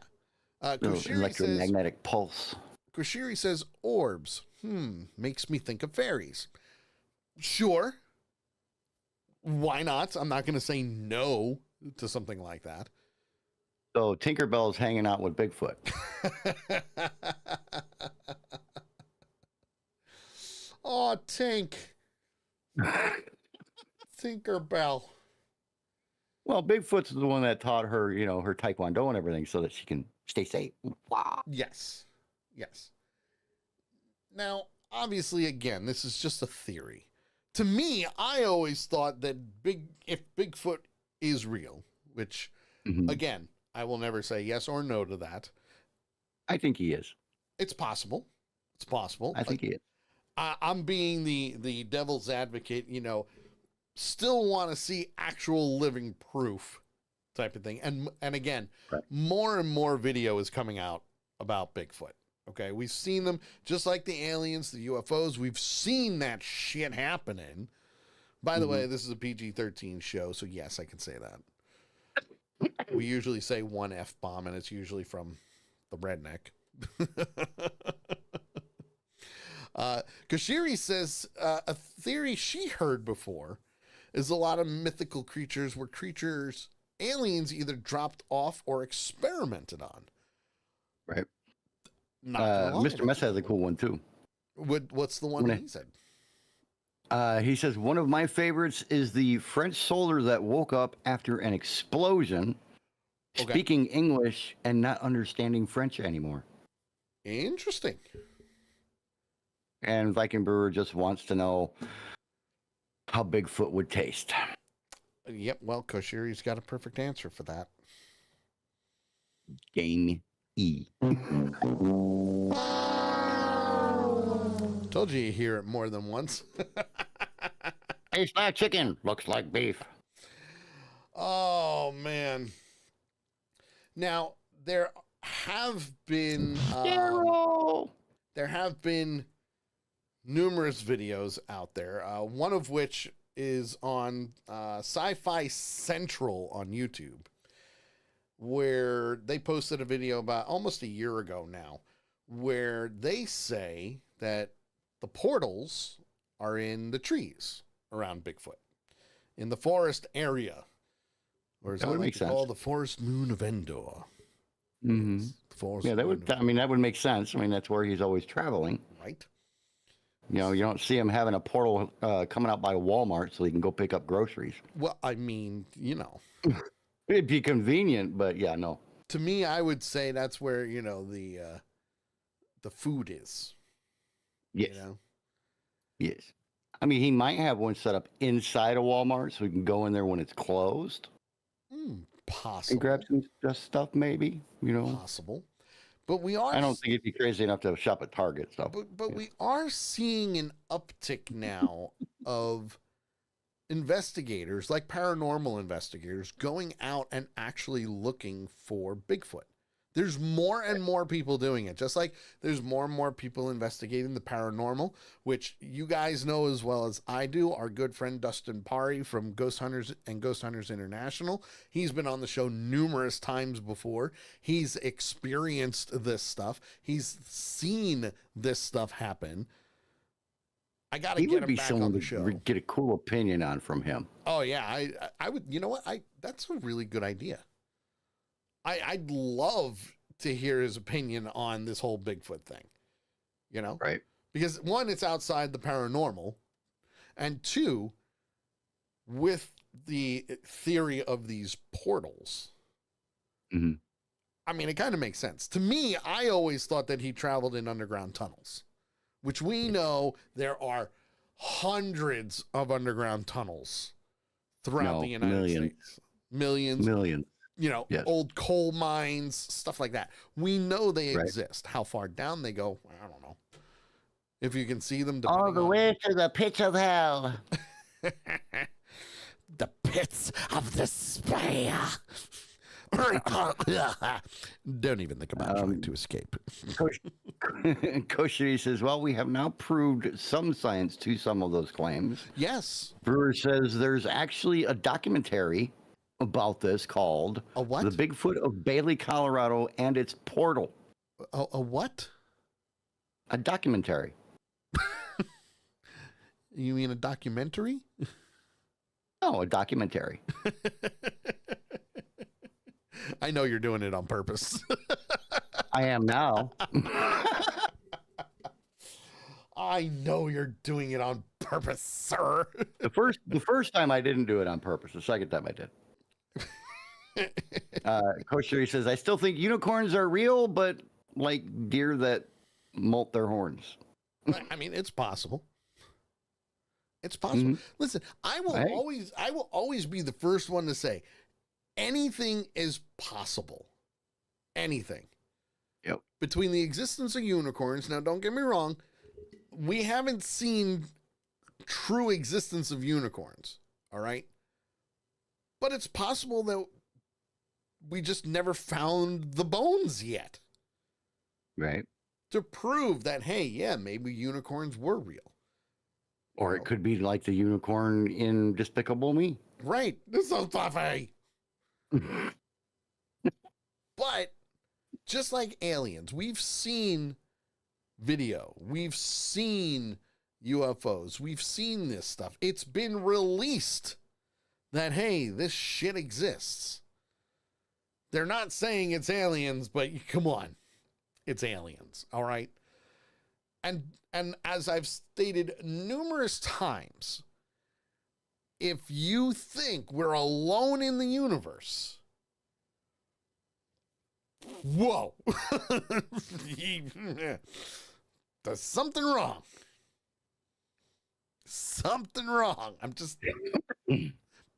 Electromagnetic pulse. Koshiri says, orbs. Makes me think of fairies. Sure. Why not? I'm not going to say no to something like that. So Tinkerbell's hanging out with Bigfoot. Oh, Tink. Tinkerbell. Well, Bigfoot's the one that taught her, her taekwondo and everything so that she can stay safe. Wow. Yes. Now, obviously, again, this is just a theory. To me, I always thought that if Bigfoot is real, which, again, I will never say yes or no to that. I think he is. It's possible. I think he is. I'm being the devil's advocate, still want to see actual living proof type of thing. And again, right. More and more video is coming out about Bigfoot. Okay. We've seen them just like the aliens, the UFOs. We've seen that shit happening. By the way, this is a PG-13 show. So yes, I can say that. We usually say one F-bomb and it's usually from the redneck. Kashiri says a theory she heard before is a lot of mythical creatures were aliens either dropped off or experimented on. Right. Mr. Mess has a cool one too. What's the one he said? He says, one of my favorites is the French soldier that woke up after an explosion, speaking English and not understanding French anymore. Interesting. And Viking Brewer just wants to know how Bigfoot would taste. Yep, well, Koshiri's got a perfect answer for that. Game E. Told you hear it more than once. Tastes like chicken, looks like beef. Oh, man. Now, there have been numerous videos out there, one of which is on Sci-Fi Central on YouTube, where they posted a video about almost a year ago now, where they say that the portals are in the trees around Bigfoot, in the forest area, or as I like to call the forest moon of Endor. Mm-hmm. That would make sense. I mean, that's where he's always traveling. Right. You don't see him having a portal coming out by Walmart so he can go pick up groceries. Well, I mean, It'd be convenient, but yeah, no. To me, I would say that's where, the food is. Yes. Yes. I mean, he might have one set up inside a Walmart so he can go in there when it's closed. Possible. And grab some stuff, maybe, Possible. But I don't think he'd be crazy enough to shop at Target. So. But we are seeing an uptick now of investigators, like paranormal investigators, going out and actually looking for Bigfoot. There's more and more people doing it, just like there's more and more people investigating the paranormal, which you guys know as well as I do. Our good friend Dustin Pari from Ghost Hunters and Ghost Hunters International. He's been on the show numerous times before. He's experienced this stuff. He's seen this stuff happen. I got to get him back on the show. Get a cool opinion on from him. Oh yeah, I would. You know what? That's a really good idea. I'd love to hear his opinion on this whole Bigfoot thing, Right. Because one, it's outside the paranormal, and two, with the theory of these portals, I mean, it kind of makes sense. To me, I always thought that he traveled in underground tunnels, which we know there are hundreds of underground tunnels throughout No, the United millions. States. Millions. Millions. Yes. Old coal mines, stuff like that. We know they exist. How far down they go, I don't know. If you can see them, all the way to the pits of hell. The pits of despair. Don't even think about trying to escape. Kosher says, well, we have now proved some science to some of those claims. Yes. Brewer says there's actually a documentary about this called A what? The Bigfoot of Bailey, Colorado and its Portal. A what? A documentary. You mean a documentary? No, a documentary. I know you're doing it on purpose. I am now. I know you're doing it on purpose, sir. The first time I didn't do it on purpose. The second time I did. Coach Sherry says, I still think unicorns are real, but like deer that molt their horns. I mean, it's possible. It's possible. Mm-hmm. Listen, I will always be the first one to say anything is possible. Anything. Yep. Between the existence of unicorns, now don't get me wrong, we haven't seen true existence of unicorns, all right? But it's possible that we just never found the bones yet. Right. To prove that, hey, yeah, maybe unicorns were real. Or it could be like the unicorn in Despicable Me. Right. This is so fluffy. But just like aliens, we've seen video. We've seen UFOs. We've seen this stuff. It's been released that, hey, this shit exists. They're not saying it's aliens, but come on. It's aliens. All right. And as I've stated numerous times, if you think we're alone in the universe, whoa, there's something wrong. Something wrong. I'm just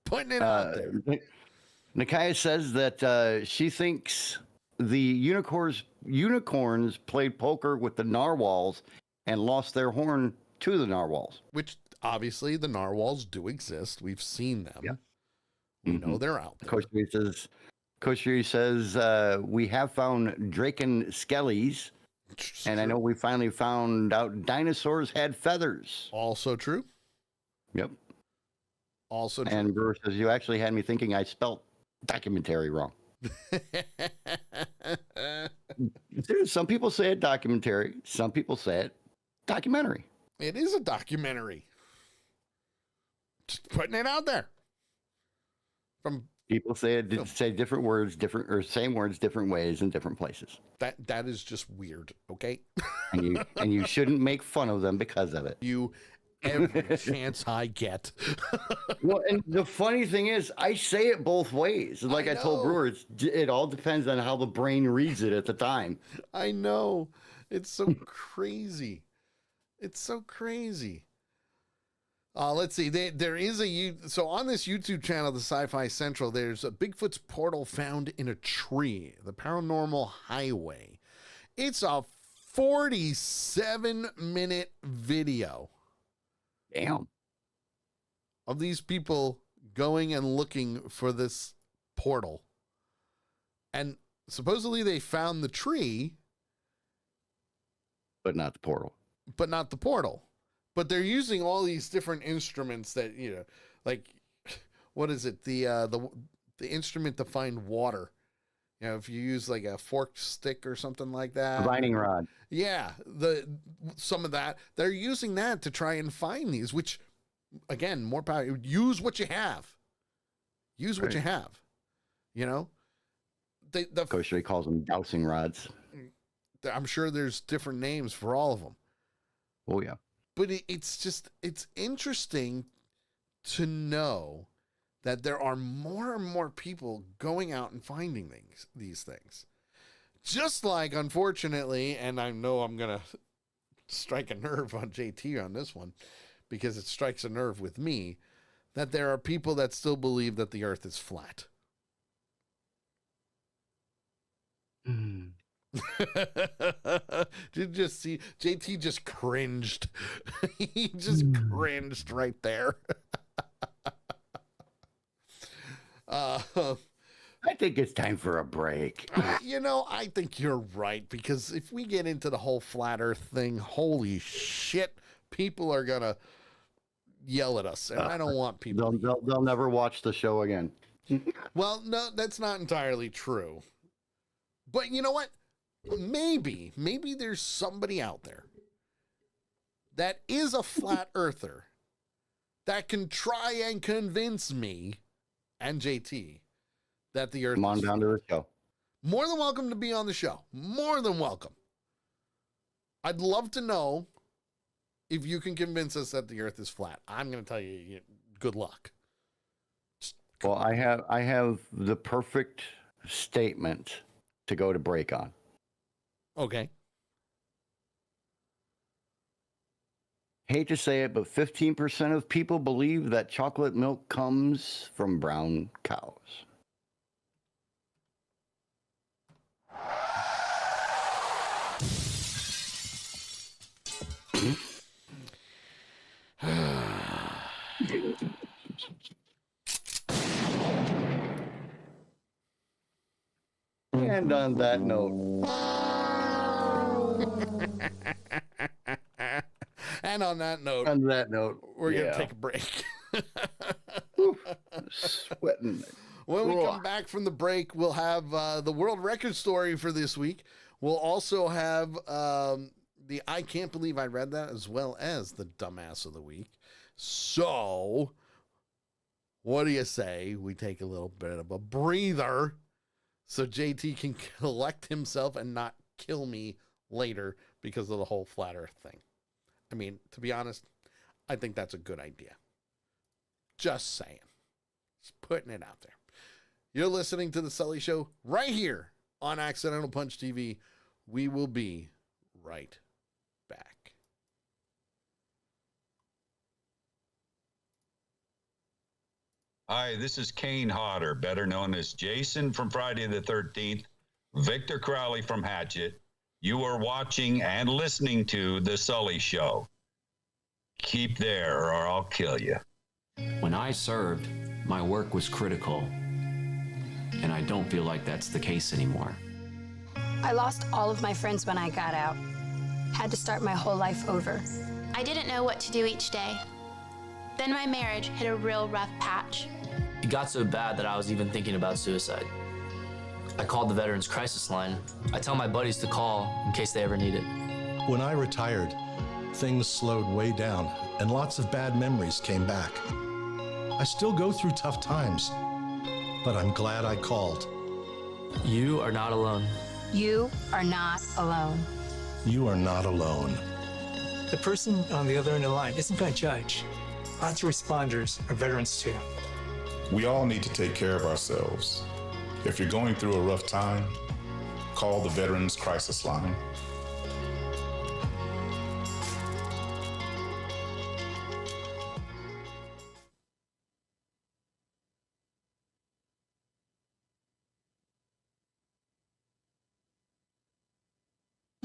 putting it out there. Nakaya says that she thinks the unicorns played poker with the narwhals and lost their horn to the narwhals. Which obviously the narwhals do exist. We've seen them. Yeah. We know they're out there. Coach Sherry says we have found Draken skellies, and I know we finally found out dinosaurs had feathers. Also true. Yep. Also true. And Brewer says you actually had me thinking I spelt documentary wrong. Some people say it documentary. Some people say it documentary. It is a documentary. Just putting it out there. From people say different words, same words, different ways in different places. That is just weird, okay? and you shouldn't make fun of them because of it. Every chance I get. Well, and the funny thing is, I say it both ways. Like I told Brewer, it all depends on how the brain reads it at the time. I know. It's so crazy. It's so crazy. Let's see. There is so on this YouTube channel, the Sci-Fi Central, there's a Bigfoot's portal found in a tree, the Paranormal Highway. It's a 47-minute video. Damn. Of these people going and looking for this portal. And supposedly they found the tree. But not the portal. But they're using all these different instruments that, like, what is it? The instrument to find water. If you use like a forked stick or something like that. Divining rod. Yeah. Some of that. They're using that to try and find these, which, again, more power. Use what you have. Use what you have. Kosher calls them dowsing rods. I'm sure there's different names for all of them. Oh, yeah. But it's interesting to know that there are more and more people going out and finding these things. Just like, unfortunately, and I know I'm going to strike a nerve on JT on this one, because it strikes a nerve with me, that there are people that still believe that the earth is flat. Mm. Did you just see JT just cringed? He just cringed right there. I think it's time for a break. I think you're right, because if we get into the whole flat earth thing, holy shit, people are gonna yell at us, and I don't want people. They'll never watch the show again. Well, no, that's not entirely true. But you know what? Maybe there's somebody out there that is a flat earther that can try and convince me and JT that the earth Come on is down flat. to the show. More than welcome to be on the show. More than welcome. I'd love to know if you can convince us that the earth is flat. I'm going to tell you, good luck. Well, I have the perfect statement to go to break on. Okay. Hate to say it, but 15% of people believe that chocolate milk comes from brown cows. And on that note, And on that note, we're going to take a break. Sweating. When we come back from the break, we'll have the world record story for this week. We'll also have the I Can't Believe I Read That, as well as the Dumbass of the Week. So, what do you say we take a little bit of a breather so JT can collect himself and not kill me later because of the whole flat earth thing? I mean, to be honest, I think that's a good idea. Just saying. Just putting it out there. You're listening to The Sully Show right here on Accidental Punch TV. We will be right back. Hi, this is Kane Hodder, better known as Jason from Friday the 13th, Victor Crowley from Hatchet. You are watching and listening to The Sully Show. Keep there or I'll kill you. When I served, my work was critical, and I don't feel like that's the case anymore. I lost all of my friends when I got out. Had to start my whole life over. I didn't know what to do each day. Then my marriage hit a real rough patch. It got so bad that I was even thinking about suicide. I called the Veterans Crisis Line. I tell my buddies to call in case they ever need it. When I retired, things slowed way down and lots of bad memories came back. I still go through tough times, but I'm glad I called. You are not alone. You are not alone. You are not alone. The person on the other end of the line isn't going to judge. Lots of responders are veterans too. We all need to take care of ourselves. If you're going through a rough time, call the Veterans Crisis Line.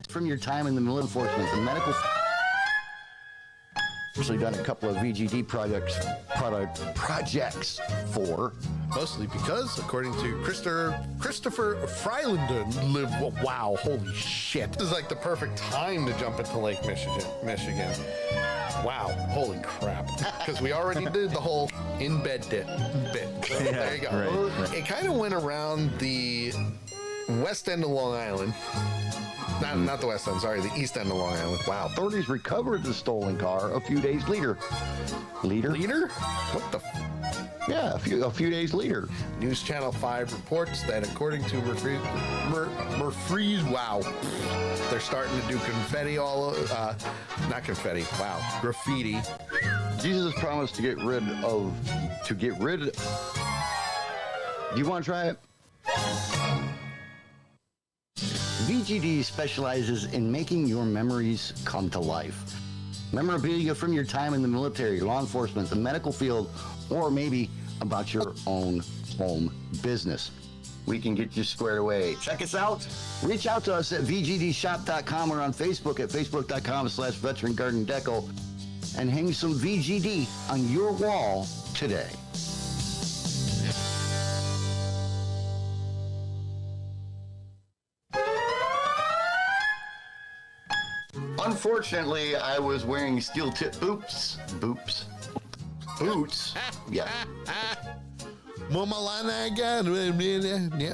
From your time in the law enforcement, the medical. Actually done a couple of VGD projects for. Mostly because, according to Christopher Freilander, wow, holy shit. This is like the perfect time to jump into Lake Michigan. Wow, holy crap. Because we already did the whole in-bed bit. So there you go. Right. It kind of went around the west end of Long Island. Not the west end, sorry, the east end of Long Island. Wow. Authorities recovered the stolen car a few days later. Leader? What the? Yeah, a few days later. News Channel 5 reports that according to Murphy's, wow, they're starting to do confetti all over, not confetti, wow, graffiti. Jesus promised to get rid. Do you want to try it? VGD specializes in making your memories come to life. memorabilia from your time in the military, law enforcement, the medical field, or maybe about your own home business. We can get you squared away. Check us out. Reach out to us at vgdshop.com or on Facebook at facebook.com/Veteran Garden Deco and hang some VGD on your wall today. Unfortunately, I was wearing steel-tip boots. Yeah. Yep,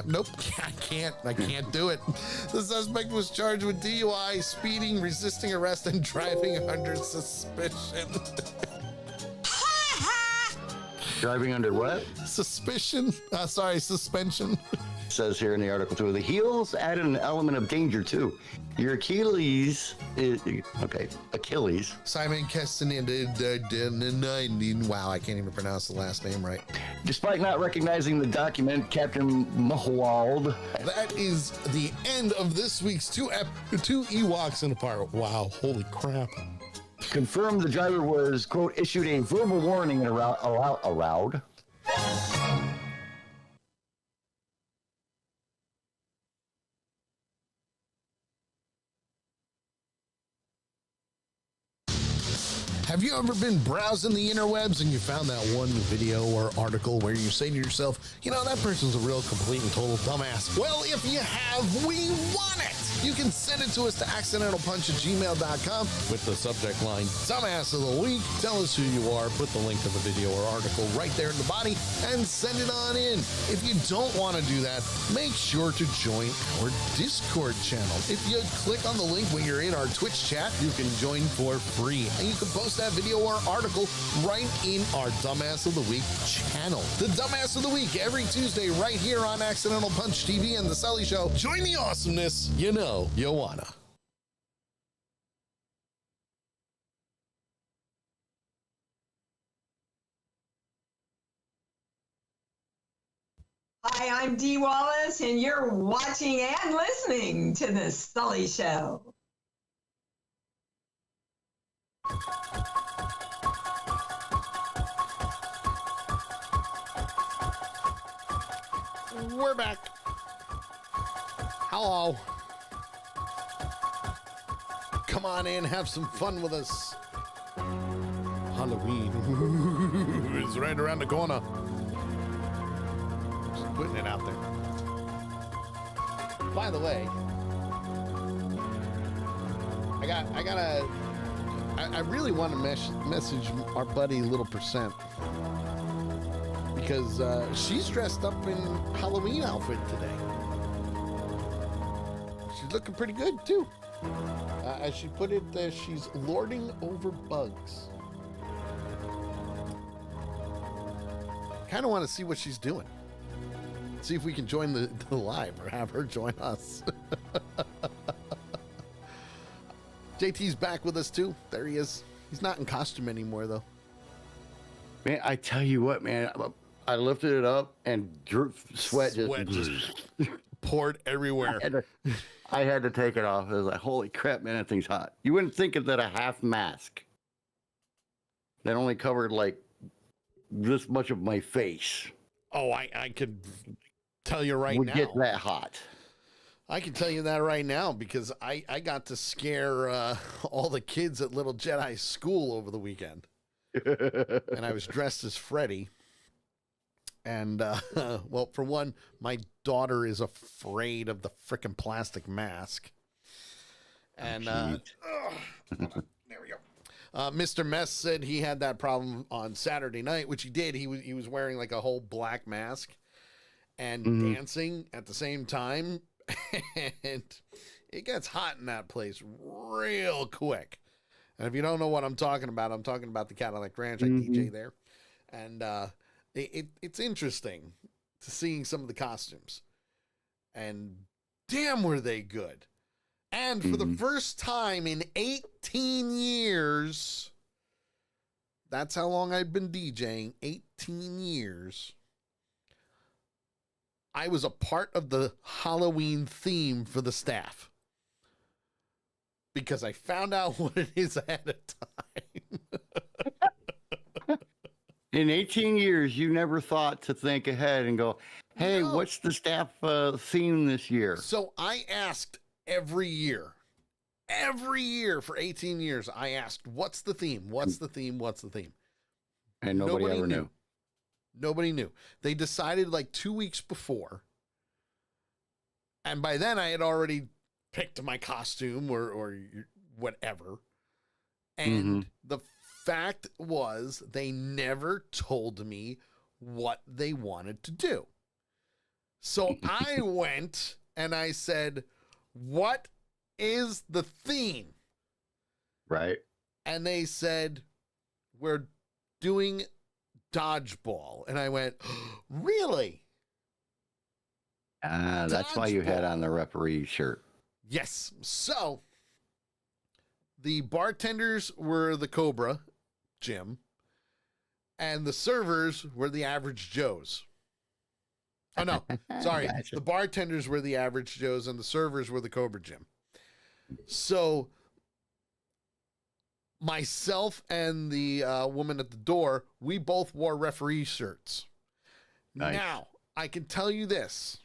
nope, I can't do it. The suspect was charged with DUI, speeding, resisting arrest, and driving under suspicion. Driving under what? Suspension. Says here in the article too. The heels added an element of danger too. Your Achilles is okay. Achilles. Simon Castaneda. Wow, I can't even pronounce the last name right. Despite not recognizing the document, Captain Mahwald. That is the end of this week's two Ewoks in a park. Wow, holy crap. Confirmed the driver was, quote, issued a verbal warning and allowed. Have you ever been browsing the interwebs and you found that one video or article where you say to yourself, you know, that person's a real complete and total dumbass? Well, if you have, we want it. You can send it to us to accidentalpunch@gmail.com with the subject line, Dumbass of the Week. Tell us who you are, put the link to the video or article right there in the body, and send it on in. If you don't want to do that, make sure to join our Discord channel. If you click on the link when you're in our Twitch chat, you can join for free. And you can post that video or article right in our Dumbass of the Week channel. The Dumbass of the Week every Tuesday right here on Accidental Punch TV and The Sully Show. Join the awesomeness. You know you wanna. Hi, I'm Dee Wallace, and you're watching and listening to The Sully Show. We're back. Hello. Come on in, have some fun with us. Halloween is right around the corner. Just putting it out there. By the way, I really want to message our buddy Little Percent because she's dressed up in Halloween outfit today. She's looking pretty good too. As she put it, she's lording over bugs. Kind of want to see what she's doing. See if we can join the live or have her join us. JT's back with us too. There he is. He's not in costume anymore though. Man, I tell you what, man, I lifted it up and sweat just poured everywhere. I had to take it off. I was like, holy crap, man, that thing's hot. You wouldn't think of that a half mask that only covered like this much of my face. Oh, I could tell you right would now. Get that hot. I can tell you that right now because I got to scare all the kids at Little Jedi School over the weekend. And I was dressed as Freddy. And, well, for one, my daughter is afraid of the frickin' plastic mask. And, there we go. Mr. Mess said he had that problem on Saturday night, which he did. He was wearing like a whole black mask and dancing at the same time. And it gets hot in that place real quick. And if you don't know what I'm talking about the Cadillac Ranch. I DJ there. And, it's interesting to seeing some of the costumes, and damn were they good. And for the first time in 18 years, that's how long I've been DJing, 18 years, I was a part of the Halloween theme for the staff. because I found out what it is ahead of time. In 18 years, you never thought to think ahead and go, hey, No. what's the staff theme this year? So I asked every year for 18 years, I asked, what's the theme? What's the theme? What's the theme? And nobody ever knew. Nobody knew. They decided like 2 weeks before. And by then I had already picked my costume or whatever. And the fact was they never told me what they wanted to do. So I went and I said, what is the theme? Right. And they said, we're doing dodgeball. And I went, really? That's why you had on the referee shirt. Yes. So the bartenders were the Cobra, Jim, and the servers were the Average Joes. Oh, no. Sorry. Gotcha. The bartenders were the Average Joes and the servers were the Cobra, Jim. So myself and the woman at the door, we both wore referee shirts. Nice. Now, I can tell you this.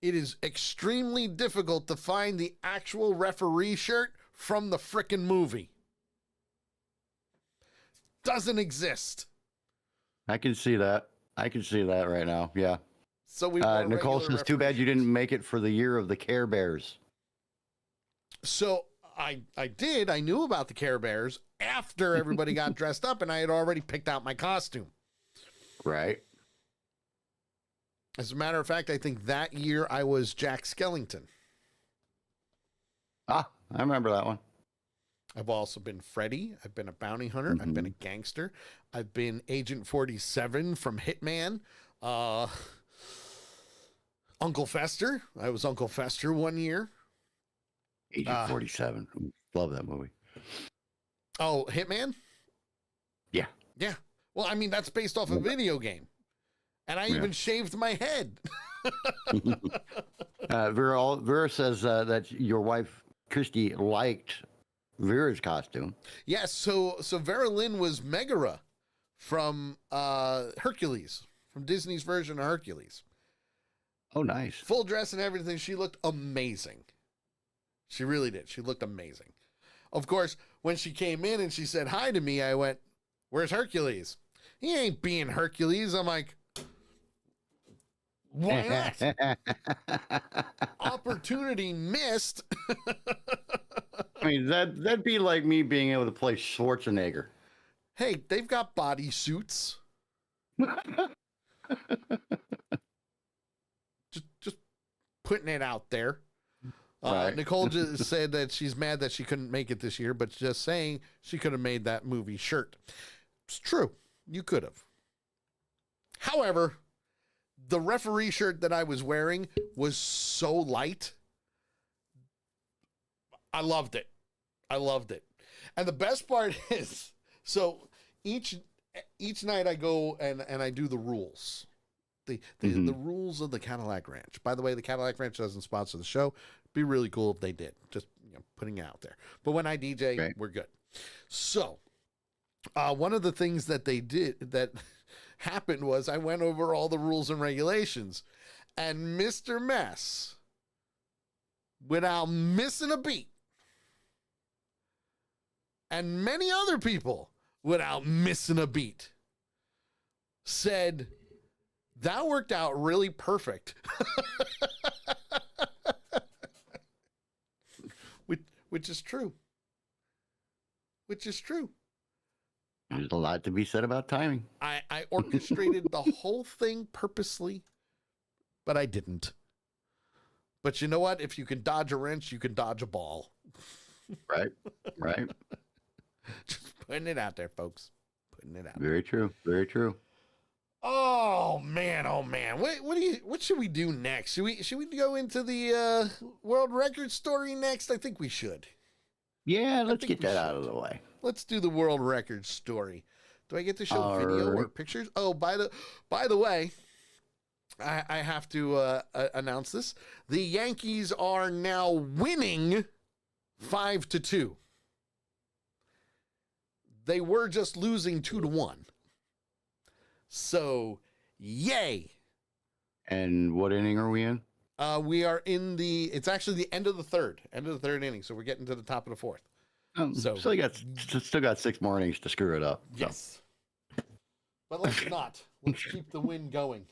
It is extremely difficult to find the actual referee shirt from the frickin' movie. Doesn't exist. I can see that. I can see that right now. Yeah. So we Nicole says, too bad you didn't make it for the year of the Care Bears. So I did. I knew about the Care Bears after everybody got dressed up, and I had already picked out my costume. Right. As a matter of fact, I think that year I was Jack Skellington. Ah, I remember that one. I've also been Freddy. I've been a bounty hunter. I've been a gangster. I've been Agent 47 from Hitman. Uncle Fester. I was Uncle Fester one year. Agent 47. Love that movie. Oh, Hitman? Yeah. Yeah. Well, I mean, that's based off a video game. And I even shaved my head. Vera says that your wife, Christy, liked Vera's costume. Yes, so Vera Lynn was Megara from Hercules, from Disney's version of Hercules. Oh, nice. Full dress and everything. She looked amazing. She really did. She looked amazing. Of course, when she came in and she said hi to me, I went, where's Hercules? He ain't being Hercules. I'm like, why not? Opportunity missed. I mean, that'd be like me being able to play Schwarzenegger. Hey, they've got body suits. just putting it out there. Right. Nicole just said that she's mad that she couldn't make it this year, but just saying she could have made that movie shirt. It's true. You could have. However, the referee shirt that I was wearing was so light. I loved it. I loved it. And the best part is, so each night I go and I do the rules. The rules of the Cadillac Ranch. By the way, the Cadillac Ranch doesn't sponsor the show. It'd be really cool if they did. Just putting it out there. But when I DJ, we're good. So, one of the things that they did that happened was I went over all the rules and regulations, and Mr. Mess, without missing a beat, and many other people without missing a beat, said, that worked out really perfect. Which is true. Which is true. There's a lot to be said about timing. I orchestrated the whole thing purposely, but I didn't. But you know what? If you can dodge a wrench, you can dodge a ball. Right. Right. Just putting it out there, folks. Putting it out. Very true. Very true. Oh man, oh man. What should we do next? Should we go into the world record story next? I think we should. Yeah, let's get that out of the way. Let's do the world record story. Do I get to show video or pictures? Oh, by the way, I have to announce this. The Yankees are now winning 5-2. They were just losing 2-1. So, yay. And what inning are we in? We are in it's actually the end of the third inning. So we're getting to the top of the fourth. So you still got 6 more innings to screw it up. Yes. But let's not. Let's keep the win going.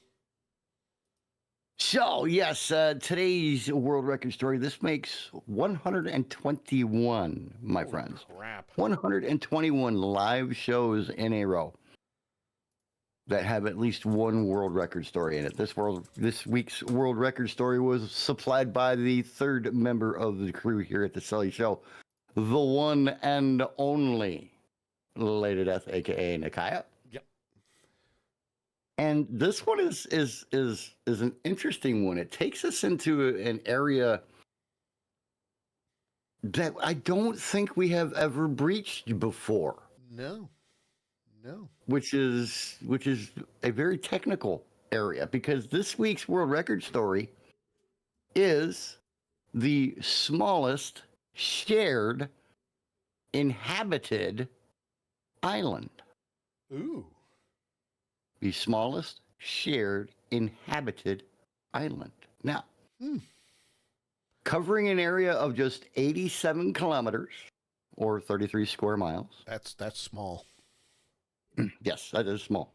So, yes, today's world record story, this makes 121, my friends. Crap. 121 live shows in a row that have at least one world record story in it. This week's world record story was supplied by the third member of the crew here at the Sully Show, the one and only Lady Death, aka Nakaya. Yep. And this one is an interesting one. It takes us into an area that I don't think we have ever breached before. No. Which is a very technical area, because this week's world record story is the smallest shared inhabited island. Ooh. The smallest shared inhabited island. Now, covering an area of just 87 kilometers or 33 square miles. That's small. Yes, that is small.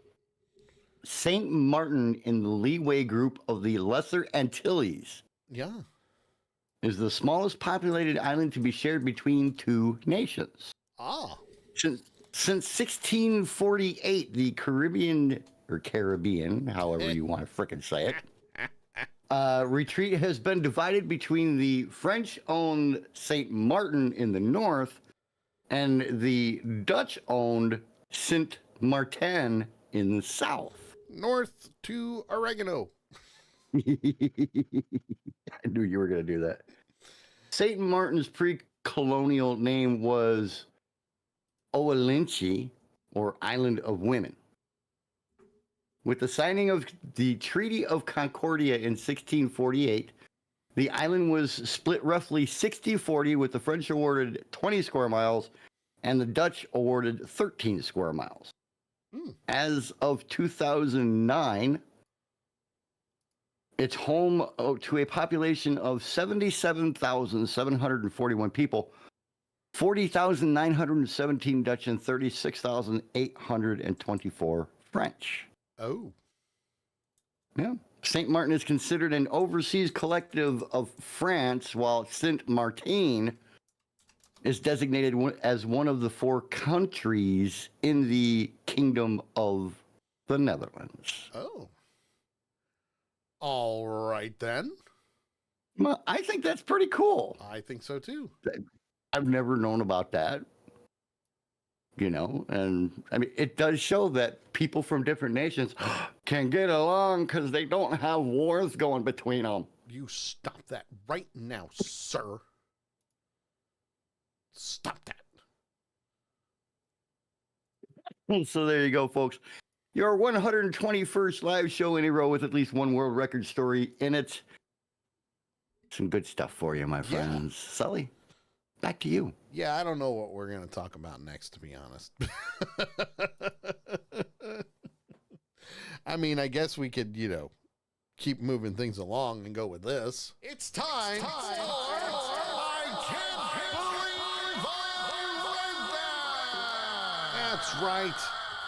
St. Martin in the Leeway group of the Lesser Antilles. Yeah. Is the smallest populated island to be shared between 2 nations. Ah. Since 1648, the Caribbean, however you want to frickin' say it, retreat has been divided between the French-owned St. Martin in the north and the Dutch-owned St. Martin in the south. North to oregano. I knew you were going to do that. St. Martin's pre-colonial name was Owalinchi, or Island of Women. With the signing of the Treaty of Concordia in 1648, the island was split roughly 60-40, with the French awarded 20 square miles and the Dutch awarded 13 square miles. As of 2009, it's home to a population of 77,741 people, 40,917 Dutch, and 36,824 French. Oh. Yeah. St. Martin is considered an overseas collective of France, while St. Martin is designated as one of the 4 countries in the Kingdom of the Netherlands. Oh. All right, then. Well, I think that's pretty cool. I think so, too. I've never known about that. And I mean, it does show that people from different nations can get along because they don't have wars going between them. You stop that right now, sir. Stop that. So there you go, folks. Your 121st live show in a row with at least one world record story in it. Some good stuff for you, my friends. Yeah. Sully, back to you. Yeah, I don't know what we're going to talk about next, to be honest. I mean, I guess we could, keep moving things along and go with this. It's time for I Can't Believe I Read That! That's right.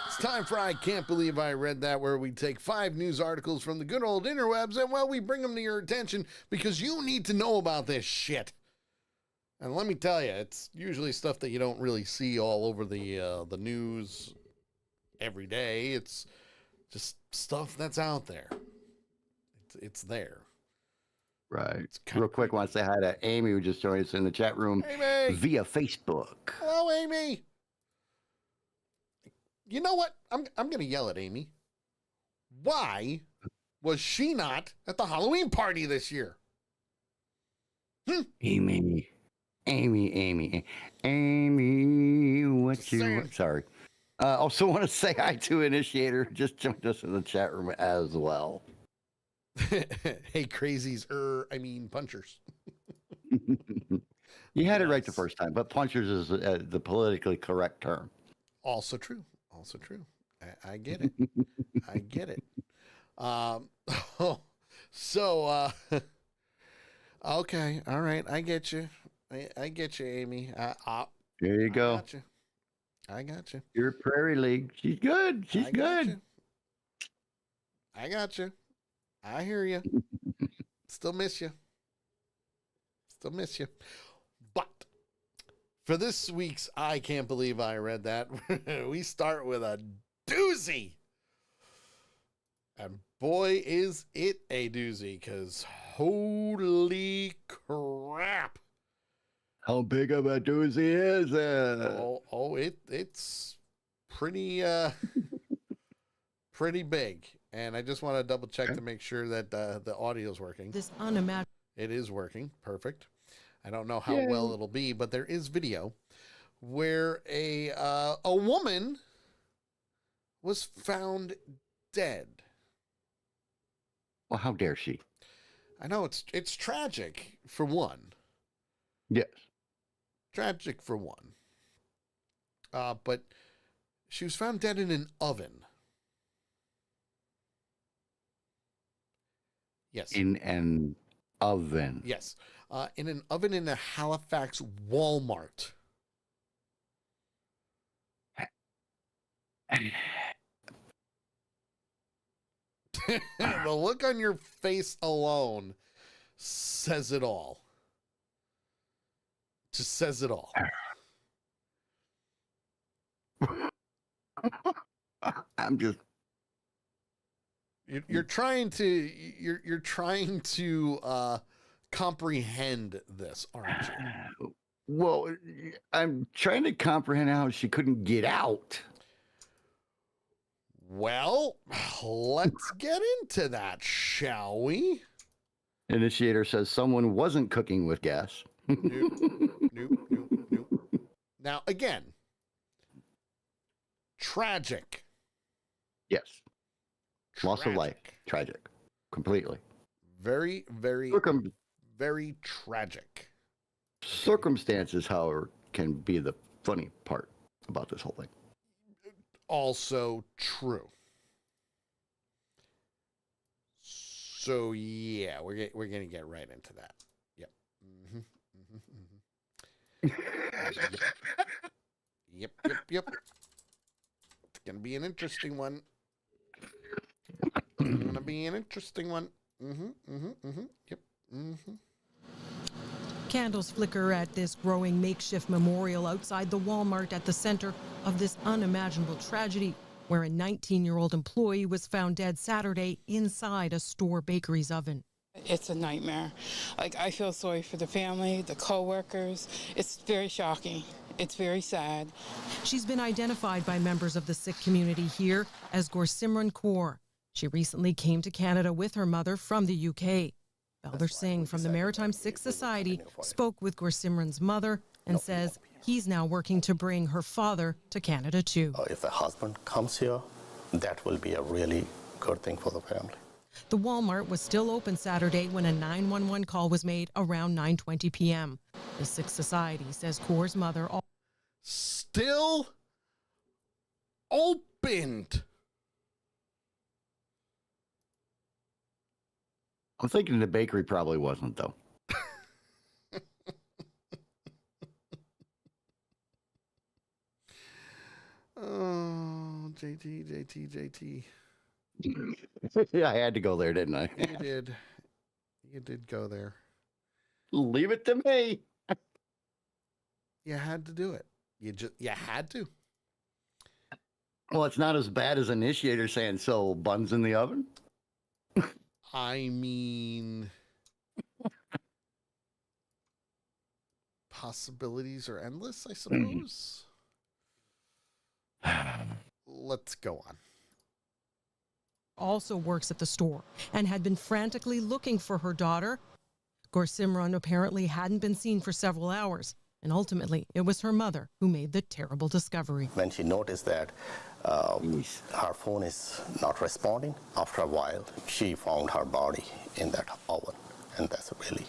It's time for I Can't Believe I Read That, where we take 5 news articles from the good old interwebs and, we bring them to your attention because you need to know about this shit. And let me tell you, it's usually stuff that you don't really see all over the news every day. It's just stuff that's out there. It's there. Right. Real quick, I want to say hi to Amy, who just joined us in the chat room via Facebook. Hello, Amy. You know what? I'm going to yell at Amy. Why was she not at the Halloween party this year? Amy, what you... Sorry. Also want to say hi to Initiator. Just joined us in the chat room as well. Hey, crazies, punchers. You had it right the first time, but punchers is the politically correct term. Also true. Also true. I get it. I get it. So, okay. All right. I get you. I get you, Amy. There you go. I got you. You're Prairie League. She's good. She's good. I got you. I hear you. Still miss you. Still miss you. But for this week's I Can't Believe I Read That, we start with a doozy. And boy, is it a doozy, because holy crap. How big of a doozy is it? It's pretty pretty big. And I just want to double check to make sure that the audio is working. This unimaginable. It is working. Perfect. I don't know how well it'll be, but there is video where a woman was found dead. Well, how dare she? I know it's tragic for one. Yes. Tragic for one. But she was found dead in an oven. Yes. In an oven. Yes. In an oven in a Halifax Walmart. The look on your face alone says it all. Just says it all. I'm just. You're trying to comprehend this, aren't you? Well, I'm trying to comprehend how she couldn't get out. Well, let's get into that, shall we? Initiator says someone wasn't cooking with gas. Nope. Now, again, tragic. Yes. Loss of life. Tragic. Completely. Very, very, very tragic. Circumstances, however, can be the funny part about this whole thing. Also true. So yeah, we're gonna get right into that. Yep. Yep. It's gonna be an interesting one. Yep. Candles flicker at this growing makeshift memorial outside the Walmart at the center of this unimaginable tragedy, where a 19-year-old employee was found dead Saturday inside a store bakery's oven. It's a nightmare. Like, I feel sorry for the family, the co-workers. It's very shocking. It's very sad. She's been identified by members of the Sikh community here as Gursimran Kaur. She recently came to Canada with her mother from the UK. Balder Singh from the Maritime Sikh Society spoke with Gursimran's mother and says he's now working to bring her father to Canada too. If the husband comes here, that will be a really good thing for the family. The Walmart was still open Saturday when a 911 call was made around 9:20 p.m. The Sikh Society says Kaur's mother still opened. I'm thinking the bakery probably wasn't, though. Oh, JT. Yeah, I had to go there, didn't I? You did. You did go there. Leave it to me. You had to do it. You had to. Well, it's not as bad as Initiator saying, so buns in the oven? I mean, possibilities are endless, I suppose. Let's go on. also works at the store and had been frantically looking for her daughter. Gursimran apparently hadn't been seen for several hours, and ultimately it was her mother who made the terrible discovery. When she noticed that her phone is not responding, after a while, she found her body in that oven, and that's really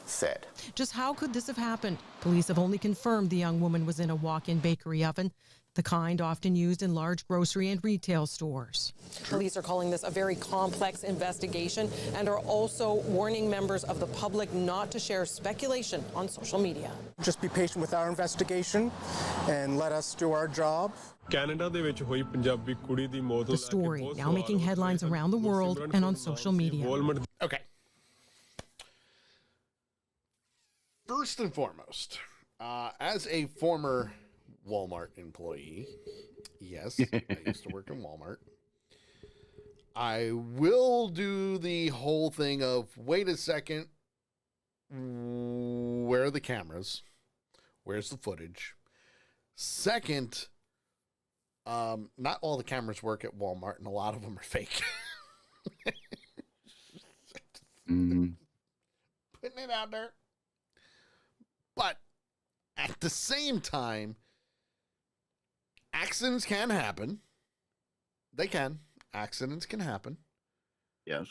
said. Just how could this have happened? Police have only confirmed the young woman was in a walk-in bakery oven, the kind often used in large grocery and retail stores. Police are calling this a very complex investigation and are also warning members of the public not to share speculation on social media. Just be patient with our investigation and let us do our job. The story now making headlines around the world and on social media. Okay. First and foremost, as a former Walmart employee, yes, I used to work in Walmart, I will do the whole thing of, wait a second, where are the cameras? Where's the footage? Second, not all the cameras work at Walmart, and a lot of them are fake. Putting it out there. But at the same time, accidents can happen. They can. Accidents can happen. Yes.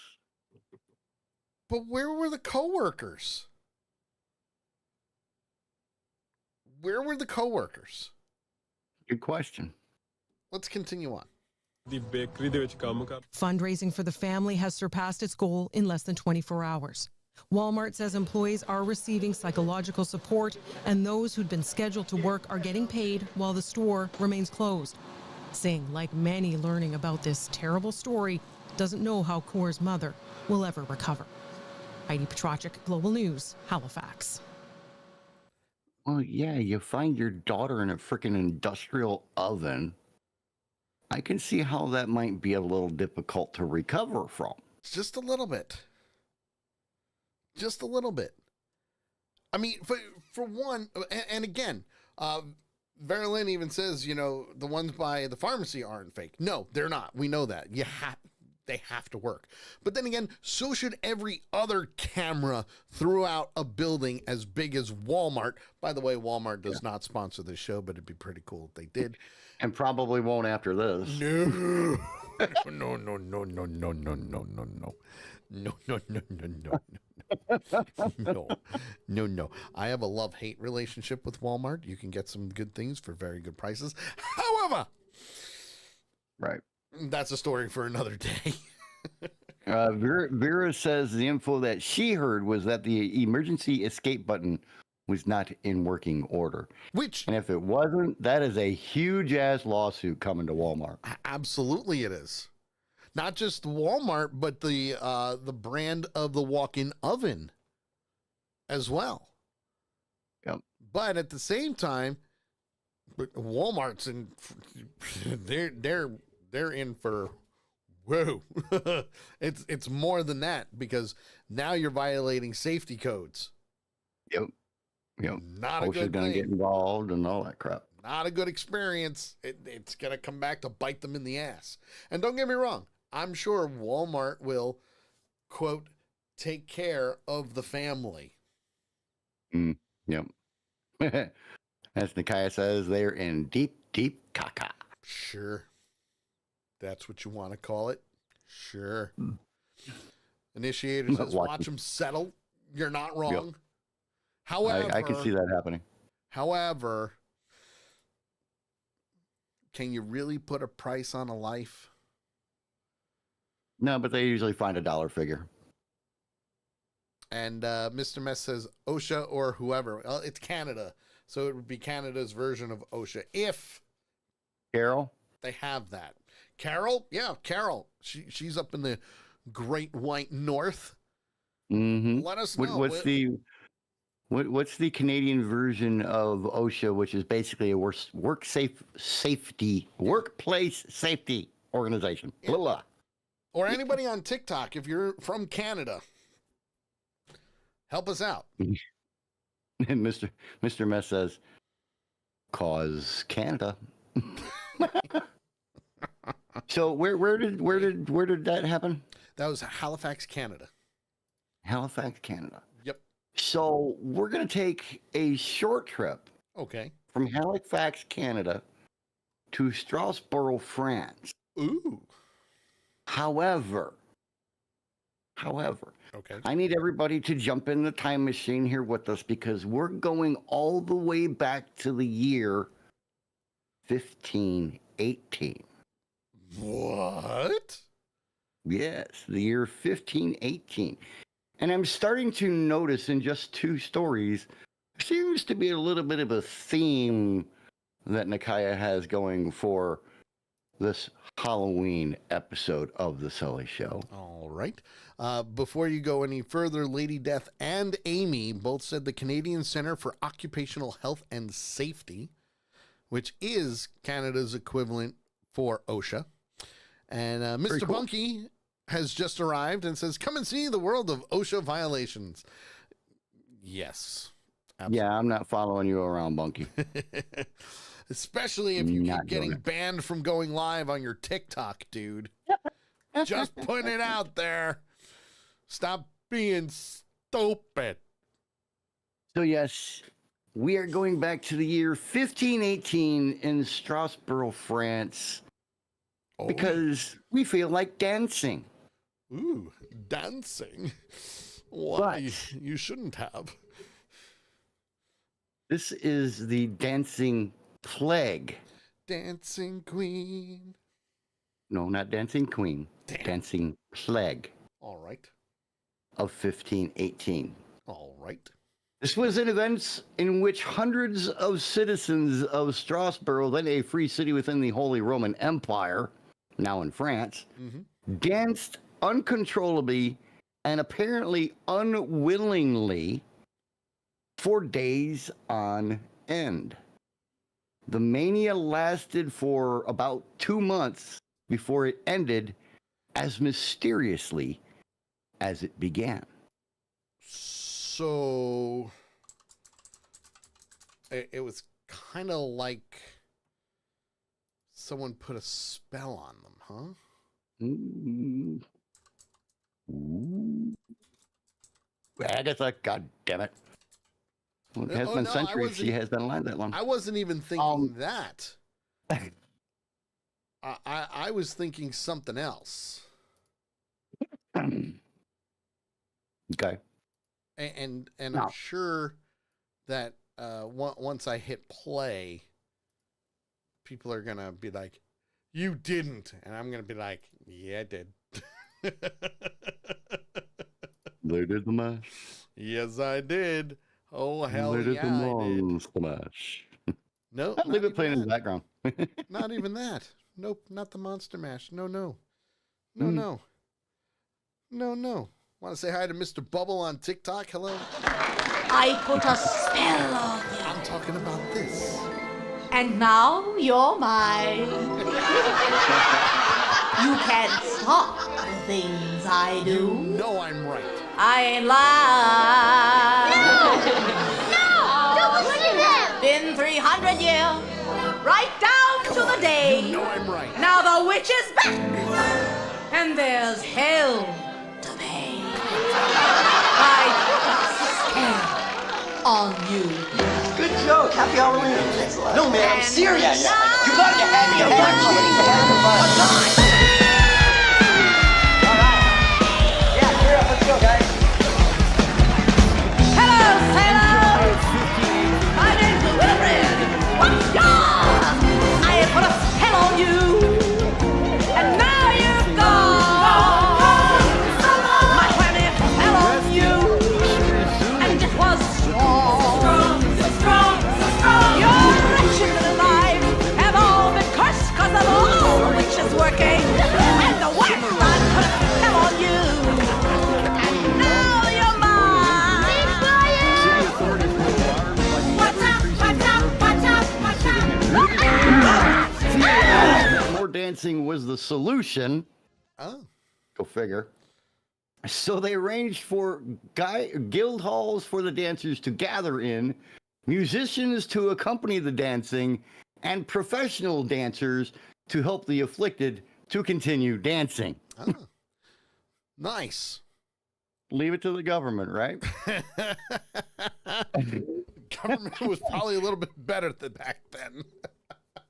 But where were the coworkers? Where were the coworkers? Good question. Let's continue on. Fundraising for the family has surpassed its goal in less than 24 hours. Walmart says employees are receiving psychological support, and those who'd been scheduled to work are getting paid while the store remains closed. Singh, like many learning about this terrible story, doesn't know how Kaur's mother will ever recover. Heidi Petrachik, Global News, Halifax. Well, yeah, you find your daughter in a freaking industrial oven. I can see how that might be a little difficult to recover from. Just a little bit. Just a little bit. I mean, for one, and again, Verlin even says, you know, the ones by the pharmacy aren't fake. No, they're not. We know that. They have to work. But then again, so should every other camera throughout a building as big as Walmart. By the way, Walmart does not sponsor this show, but it'd be pretty cool if they did. And probably won't after this. No. No, no, no, no, no, no, no, no, no. No, no, no, no, no, no. No, no. I have a love-hate relationship with Walmart. You can get some good things for very good prices. However, right. That's a story for another day. Vera says the info that she heard was that the emergency escape button was not in working order. And if it wasn't, that is a huge-ass lawsuit coming to Walmart. Absolutely it is. Not just Walmart, but the brand of the walk-in oven as well. Yep. But at the same time, Walmart's in they're in for whoa. It's more than that, because now you're violating safety codes. Yep. Not a good gonna thing. get involved and all that crap. Not a good experience. It's going to come back to bite them in the ass. And don't get me wrong, I'm sure Walmart will, quote, take care of the family. Yep. As Nikaya says, they're in deep, deep caca. Sure. That's what you want to call it? Sure. Initiator says, watch them settle. You're not wrong. Yep. However, I can see that happening. However, can you really put a price on a life? No, but they usually find a dollar figure. And Mr. Mess says OSHA or whoever. Well, it's Canada, so it would be Canada's version of OSHA if Carol, they have that. Carol, yeah, Carol. She's up in the Great White North. Mm-hmm. Let us know. What's the Canadian version of OSHA, which is basically a workplace safety organization? Yeah. Or anybody on TikTok, if you're from Canada, help us out. And Mr. Mess says, "Cause Canada." So where did that happen? That was Halifax, Canada. Halifax, Canada. Yep. So we're gonna take a short trip. Okay. From Halifax, Canada, to Strasbourg, France. Ooh. However, However, Okay. I need everybody to jump in the time machine here with us because we're going all the way back to the year 1518. What? Yes, the year 1518. And I'm starting to notice in just two stories, there seems to be a little bit of a theme that Nakaya has going for this Halloween episode of The Sully Show. All right. Before you go any further, Lady Death and Amy both said the Canadian Centre for Occupational Health and Safety, which is Canada's equivalent for OSHA. And Mr. cool. Bunky has just arrived and says, come and see the world of OSHA violations. Yes. Absolutely. Yeah, I'm not following you around, Bunky. Especially if you Not keep getting doing it. banned from going live on your TikTok, dude. Just putting it out there. Stop being stupid. So, yes, we are going back to the year 1518 in Strasbourg, France, because we feel like dancing. Ooh, dancing. Why? You shouldn't have. This is the dancing plague. Dancing Queen. No, not dancing queen. Dancing plague All right. of 1518. All right. This was an event in which hundreds of citizens of Strasbourg, then a free city within the Holy Roman Empire, now in France, danced uncontrollably and apparently unwillingly for days on end. The mania lasted for about 2 months before it ended as mysteriously as it began. So it was kind of like someone put a spell on them, huh? Agatha, God damn it. Well, it has been centuries. She has been alive that long. I wasn't even thinking that. I was thinking something else. Okay. And I'm sure that once I hit play, people are gonna be like, "You didn't," and I'm gonna be like, "Yeah, I did." They did the mash. Yes, I did. Oh hell They did yeah, the I did. monster mash. No, I'll leave it playing in the background. Not even that. Nope, not the Monster Mash. No. Mm. Want to say hi to Mr. Bubble on TikTok? Hello. I put a spell on you. I'm talking about this. And now you're mine. You can't stop the things I do. No, I'm right. I ain't lying. No! Don't listen to them! Been 300 years, right down to the day. You know I'm right. Now the witch is back, and there's hell to pay. I put a spell on you. Good joke. Happy Halloween. No, man, I'm And serious. now You gotta get happy. you're All right. Yeah, cheer up. Let's go, guys. Hello, sailors! My name's Wilfred. What's yours? I put a spell on you, and now you're gone. My honey fell on you, and it was strong. Your riches in life have all been cursed 'cause of all the witches working, and the worst I put a spell on you, and now you're mine. More dancing was the solution. Oh. Go figure. So they arranged for guild halls for the dancers to gather in, musicians to accompany the dancing, and professional dancers to help the afflicted to continue dancing. Oh. Nice. Leave it to the government, right? Government was probably a little bit better than back then.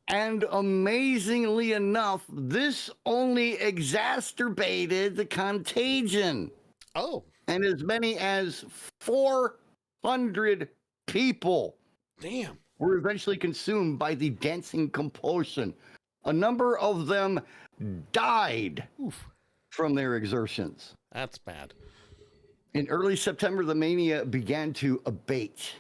And amazingly enough, this only exacerbated the contagion. Oh. And as many as 400 people Damn. were eventually consumed by the dancing compulsion. A number of them died from their exertions. That's bad. In early September, the mania began to abate.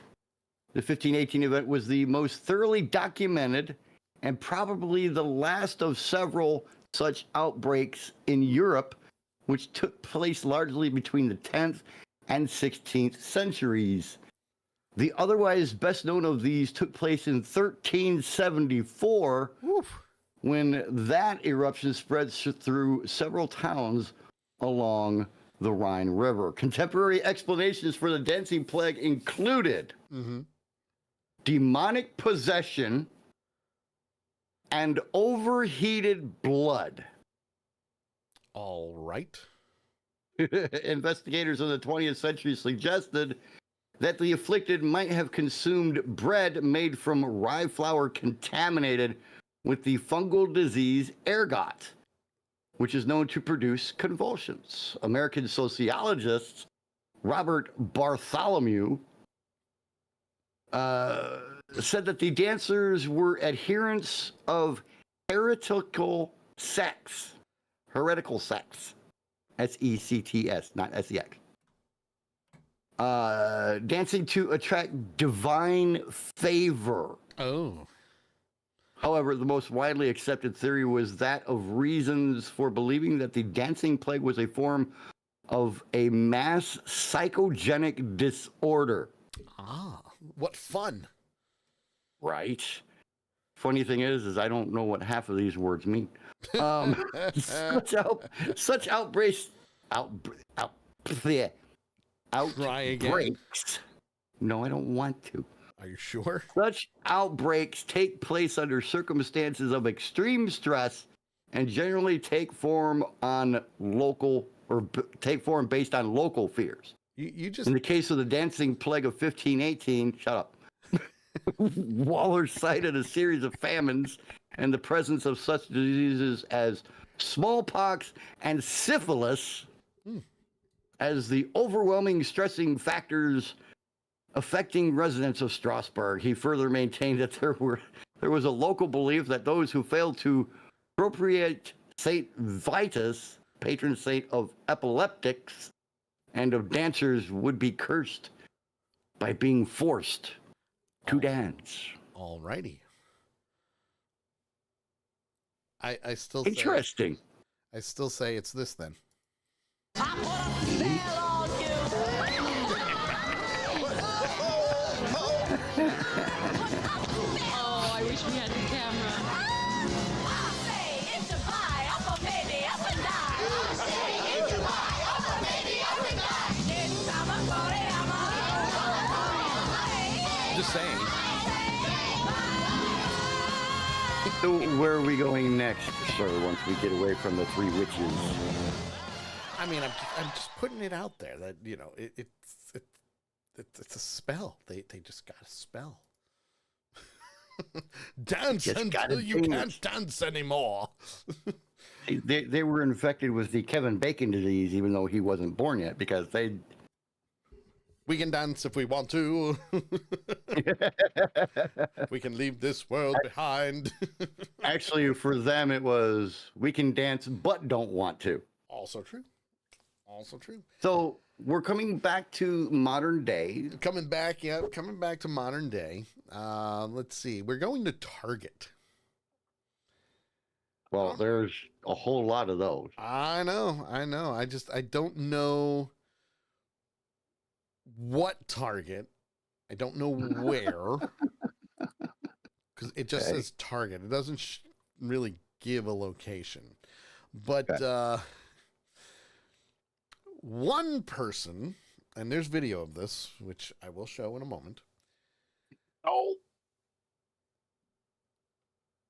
The 1518 event was the most thoroughly documented and probably the last of several such outbreaks in Europe, which took place largely between the 10th and 16th centuries. The otherwise best known of these took place in 1374, when that eruption spread through several towns along the Rhine River. Contemporary explanations for the dancing plague included demonic possession and overheated blood. All right. Investigators in the 20th century suggested that the afflicted might have consumed bread made from rye flour contaminated with the fungal disease ergot, which is known to produce convulsions. American sociologist Robert Bartholomew said that the dancers were adherents of heretical sects. Heretical sects. S-E-C-T-S, not S-E-X. Dancing to attract divine favor. Oh. However, the most widely accepted theory was that of reasons for believing that the dancing plague was a form of a mass psychogenic disorder. Ah, what fun. Right. Funny thing is I don't know what half of these words mean. Such outbreaks. Try again. Outbreaks. No, I don't want to. Are you sure? Such outbreaks take place under circumstances of extreme stress and generally take form based on local fears. You just. In the case of the dancing plague of 1518, shut up. Waller cited a series of famines and the presence of such diseases as smallpox and syphilis as the overwhelming stressing factors affecting residents of Strasbourg. He further maintained that there was a local belief that those who failed to appropriate Saint Vitus, patron saint of epileptics and of dancers, would be cursed by being forced to dance. All righty. I still interesting. I still say it's this then. Oh, I wish we had the camera. Just saying. So where are we going next, sir, once we get away from the three witches? I mean, I'm just putting it out there that, you know, it's a spell. They just got a spell. Dance until you can't dance anymore. They were infected with the Kevin Bacon disease, even though he wasn't born yet, because we can dance if we want to. We can leave this world behind. Actually, for them, it was we can dance but don't want to. Also true. Also true. So we're coming back to modern day. Coming back to modern day. Let's see. We're going to Target. Well, there's a whole lot of those. I know. I don't know what Target. I don't know where. Because it just says Target. It doesn't really give a location. But one person, and there's video of this, which I will show in a moment. Oh.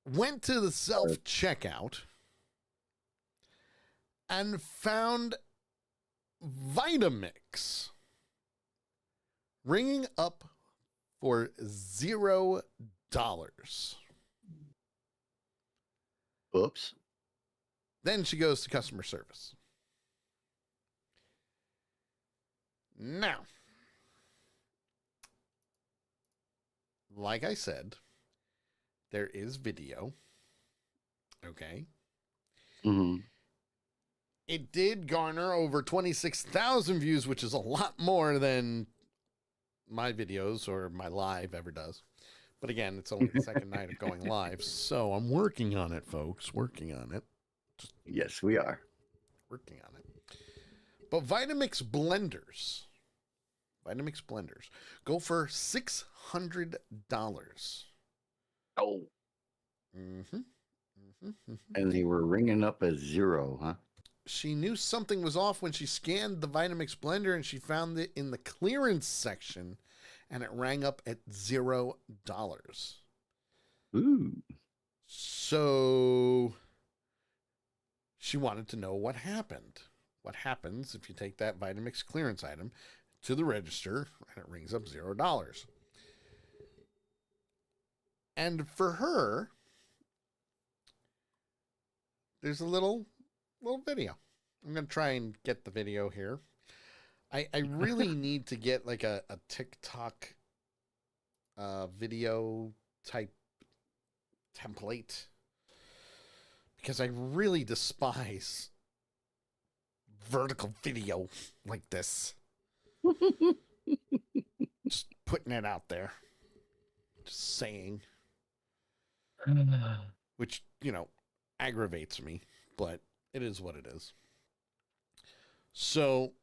Went to the self-checkout and found Vitamix ringing up for $0. Oops. Then she goes to customer service. Now, like I said, there is video. Okay. Mm-hmm. It did garner over 26,000 views, which is a lot more than my videos or my live ever does. But again, it's only the second night of going live, so I'm working on it, folks. Working on it. Yes, we are. Working on it. But Vitamix blenders go for $600. Oh. Mm-hmm. And they were ringing up a 0, huh? She knew something was off when she scanned the Vitamix blender and she found it in the clearance section and it rang up at $0. Ooh. So she wanted to know what happened. What happens if you take that Vitamix clearance item to the register and it rings up $0? And for her, there's a little video. I'm going to try and get the video here. I really need to get like a TikTok video type template because I really despise vertical video like this. Just putting it out there. Just saying. Which, aggravates me, but it is what it is. So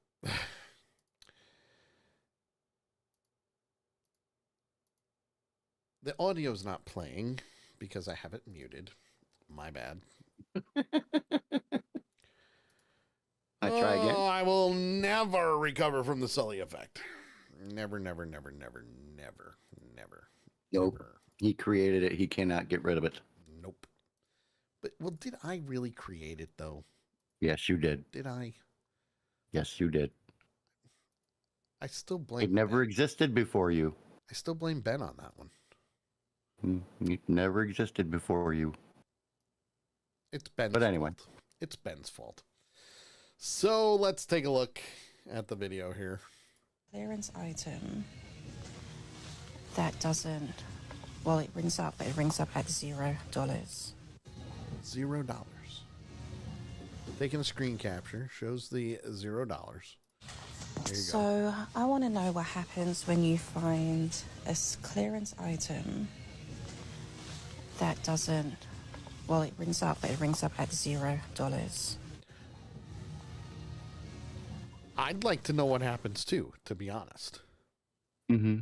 the audio's not playing because I have it muted. My bad. I try again. Oh, I will never recover from the Sully effect. Never. Nope. He created it. He cannot get rid of it. Nope. But, well, did I really create it, though? Yes, you did. Did I? Yes, you did. I still blame It never existed before you. I still blame Ben on that one. It never existed before you. It's Ben's But anyway. fault. It's Ben's fault. So let's take a look at the video here. Clearance item that doesn't, well, it rings up at $0. $0. Taking a screen capture shows the $0. There you So go. I want to know what happens when you find a clearance item that doesn't, well, it rings up at $0. I'd like to know what happens too, to be honest. Mm-hmm.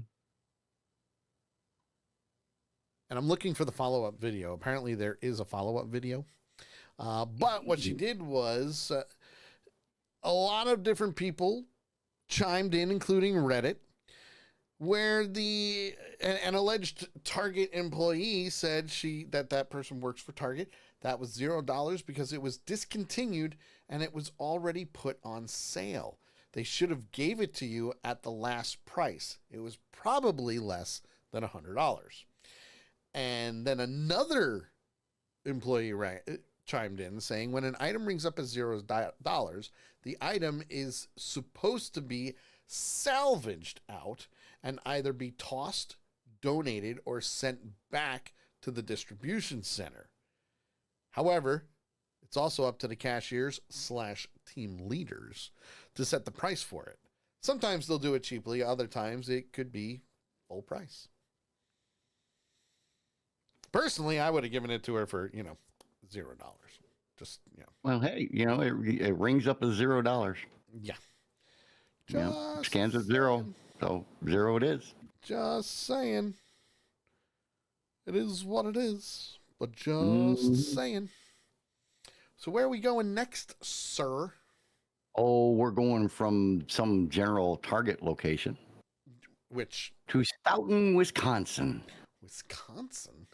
And I'm looking for the follow-up video. Apparently there is a follow-up video. But what she did was a lot of different people chimed in, including Reddit, where an alleged Target employee said that person works for Target. That was $0 because it was discontinued and it was already put on sale. They should have gave it to you at the last price. It was probably less than $100. And then another employee chimed in saying, when an item rings up as $0, the item is supposed to be salvaged out and either be tossed, donated, or sent back to the distribution center. However, it's also up to the cashiers/team leaders to set the price for it. Sometimes they'll do it cheaply. Other times it could be full price. Personally, I would have given it to her for, $0. Just, Well, hey, it rings up as $0. Yeah. Scans at 0. So 0 it is. Just saying. It is what it is. But just saying. So where are we going next, sir? Oh, we're going from some general Target location. Which? To Stoughton, Wisconsin. Wisconsin?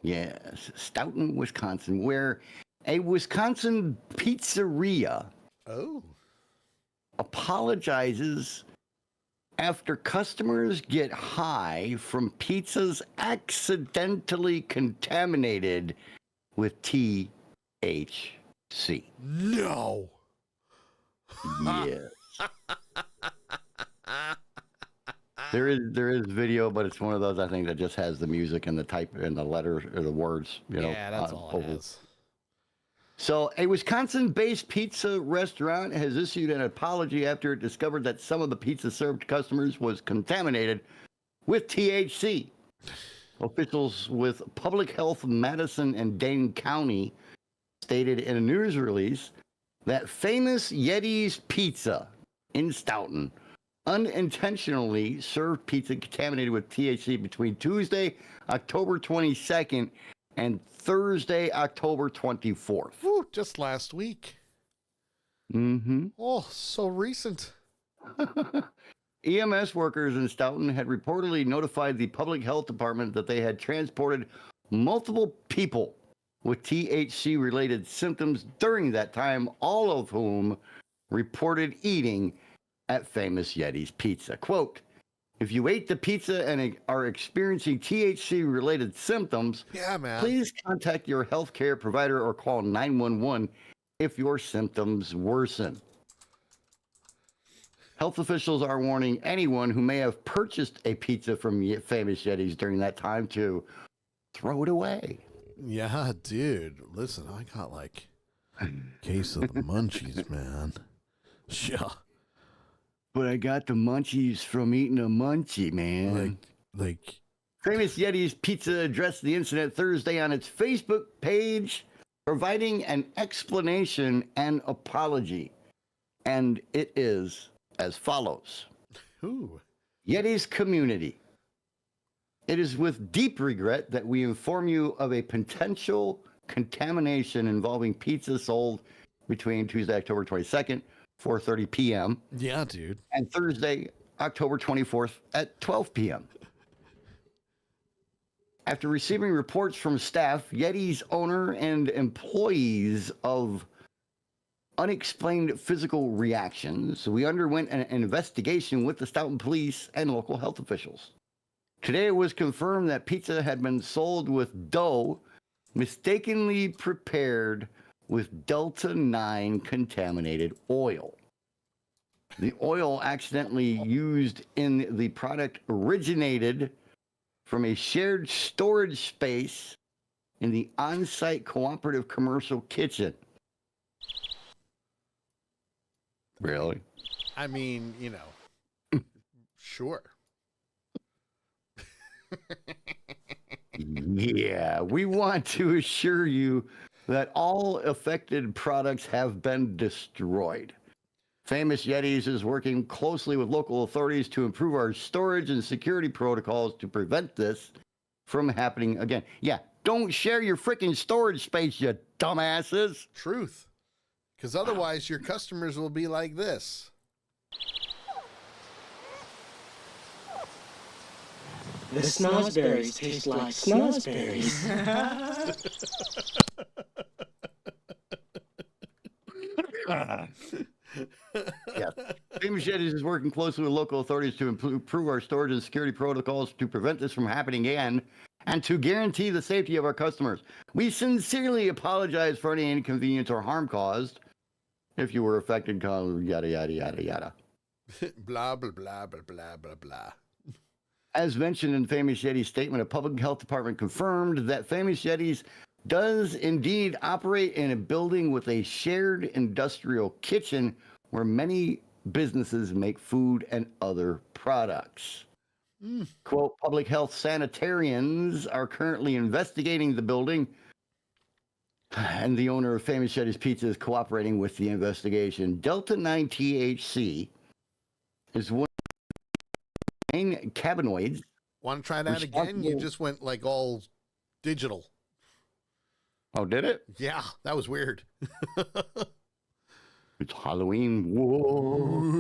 Yes, Stoughton, Wisconsin, where a Wisconsin pizzeria apologizes after customers get high from pizzas accidentally contaminated with THC. No. Yes. There is video, but it's one of those I think that just has the music and the type and the letters or the words. Yeah, that's all it is. So, a Wisconsin-based pizza restaurant has issued an apology after it discovered that some of the pizza served to customers was contaminated with THC. Officials with Public Health Madison and Dane County stated in a news release that Famous Yeti's Pizza in Stoughton unintentionally served pizza contaminated with THC between Tuesday, October 22nd, and Thursday, October 24th. Woo, just last week. Mm-hmm. Oh, so recent. EMS workers in Stoughton had reportedly notified the public health department that they had transported multiple people with THC-related symptoms during that time, all of whom reported eating at Famous Yeti's Pizza. Quote, if you ate the pizza and are experiencing THC-related symptoms, yeah, man, please contact your healthcare provider or call 911 if your symptoms worsen. Health officials are warning anyone who may have purchased a pizza from Famous Yeti's during that time to throw it away. Yeah, dude. Listen, I got like a case of the munchies, man. Yeah. But I got the munchies from eating a munchie, man. Like Famous Yeti's Pizza addressed the incident Thursday on its Facebook page, providing an explanation and apology. And it is as follows. Ooh. Yeti's community. It is with deep regret that we inform you of a potential contamination involving pizza sold between Tuesday, October 22nd, 4:30 p.m. Yeah, dude. And Thursday, October 24th at 12 p.m. After receiving reports from staff, Yeti's owner and employees of unexplained physical reactions, we underwent an investigation with the Stoughton police and local health officials. Today it was confirmed that pizza had been sold with dough mistakenly prepared with Delta 9 contaminated oil. The oil accidentally used in the product originated from a shared storage space in the on-site cooperative commercial kitchen. Really? I mean, sure. Yeah, we want to assure you that all affected products have been destroyed. Famous Yeti's is working closely with local authorities to improve our storage and security protocols to prevent this from happening again. Yeah, don't share your freaking storage space, you dumbasses. Truth. Because otherwise your customers will be like this. The snozberries taste like snozberries. Yes. Famous Yeti's is working closely with local authorities to improve our storage and security protocols to prevent this from happening again and to guarantee the safety of our customers. We sincerely apologize for any inconvenience or harm caused. If you were affected, yada, yada, yada, yada. Blah, blah, blah, blah, blah, blah, blah. As mentioned in Famous Yeti's statement, a public health department confirmed that Famous Yeti's does indeed operate in a building with a shared industrial kitchen where many businesses make food and other products. Quote, public health sanitarians are currently investigating the building, and the owner of Famous Yeti's Pizza is cooperating with the investigation. Delta 9 THC is one of the main cannabinoids. Want to try that again? You just went like all digital. Oh, did it? Yeah, that was weird. It's Halloween. Whoa.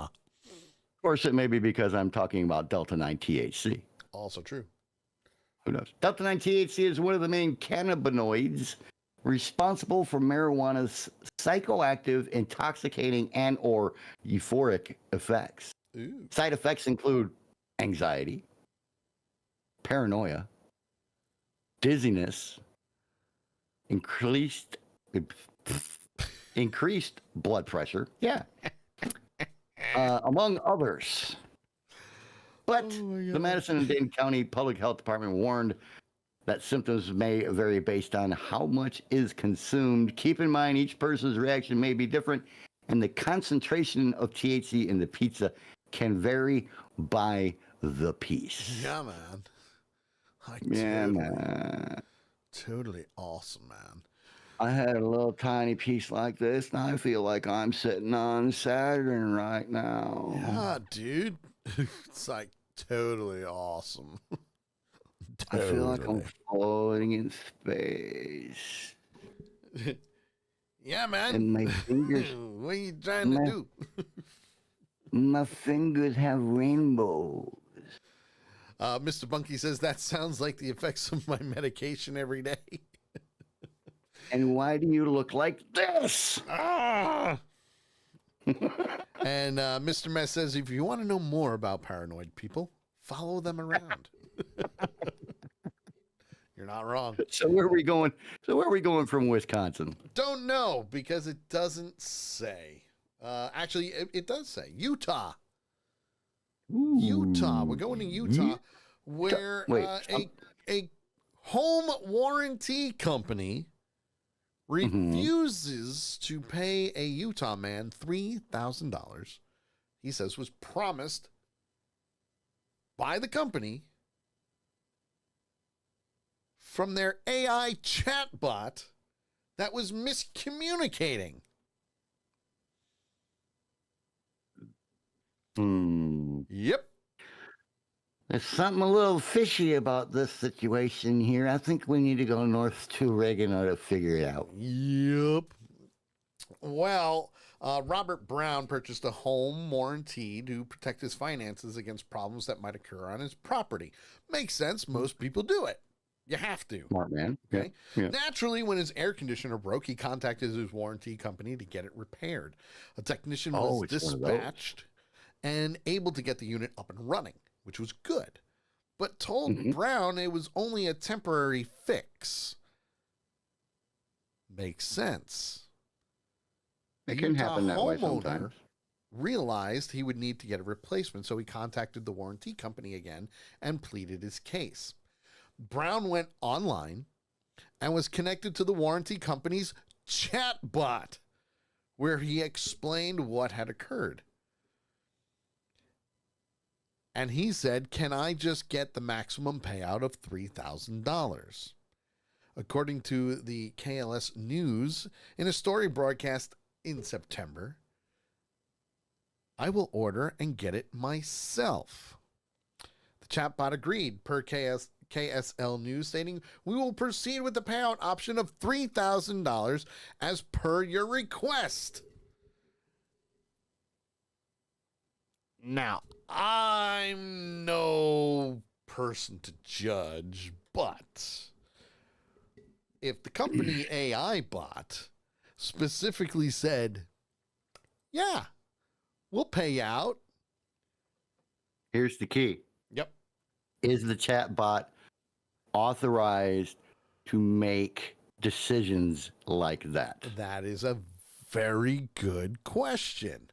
Of course, it may be because I'm talking about Delta 9 THC. Also true. Who knows? Delta 9 THC is one of the main cannabinoids responsible for marijuana's psychoactive, intoxicating, and or euphoric effects. Ooh. Side effects include anxiety, paranoia, dizziness, increased blood pressure. Yeah. among others. But the Madison and Dane County Public Health Department warned that symptoms may vary based on how much is consumed. Keep in mind, each person's reaction may be different, and the concentration of THC in the pizza can vary by the piece. Yeah, man. Totally awesome, man. I had a little tiny piece like this, and I feel like I'm sitting on Saturn right now. Yeah, dude. It's like totally awesome. I feel like I'm floating in space. Yeah, man. And my fingers. What are you trying to do? My fingers have rainbows. Mr. Bunky says that sounds like the effects of my medication every day. And why do you look like this? And Mr. Mess says, if you want to know more about paranoid people, follow them around. You're not wrong. So where are we going? From Wisconsin? Don't know, because it doesn't say. Actually, it does say Utah. Ooh. Utah. We're going to Utah, where a home warranty company refuses to pay a Utah man $3,000. He says was promised by the company from their AI chatbot that was miscommunicating. Yep. There's something a little fishy about this situation here. I think we need to go north to Oregano to figure it out. Yep. Well, Robert Brown purchased a home warranty to protect his finances against problems that might occur on his property. Makes sense. Most people do it. You have to. Smart man. Okay. Yeah. Naturally, when his air conditioner broke, he contacted his warranty company to get it repaired. A technician was dispatched and able to get the unit up and running, which was good, but told Brown it was only a temporary fix. Makes sense. It can happen that way sometimes. Realized he would need to get a replacement, so he contacted the warranty company again and pleaded his case. Brown went online and was connected to the warranty company's chatbot, where he explained what had occurred. And he said, can I just get the maximum payout of $3,000? According to the KLS News, in a story broadcast in September, I will order and get it myself. The chatbot agreed per KSL News, stating, we will proceed with the payout option of $3,000 as per your request. Now, I'm no person to judge, but if the company AI bot specifically said, yeah, we'll pay out. Here's the key. Yep. Is the chat bot authorized to make decisions like that? That is a very good question,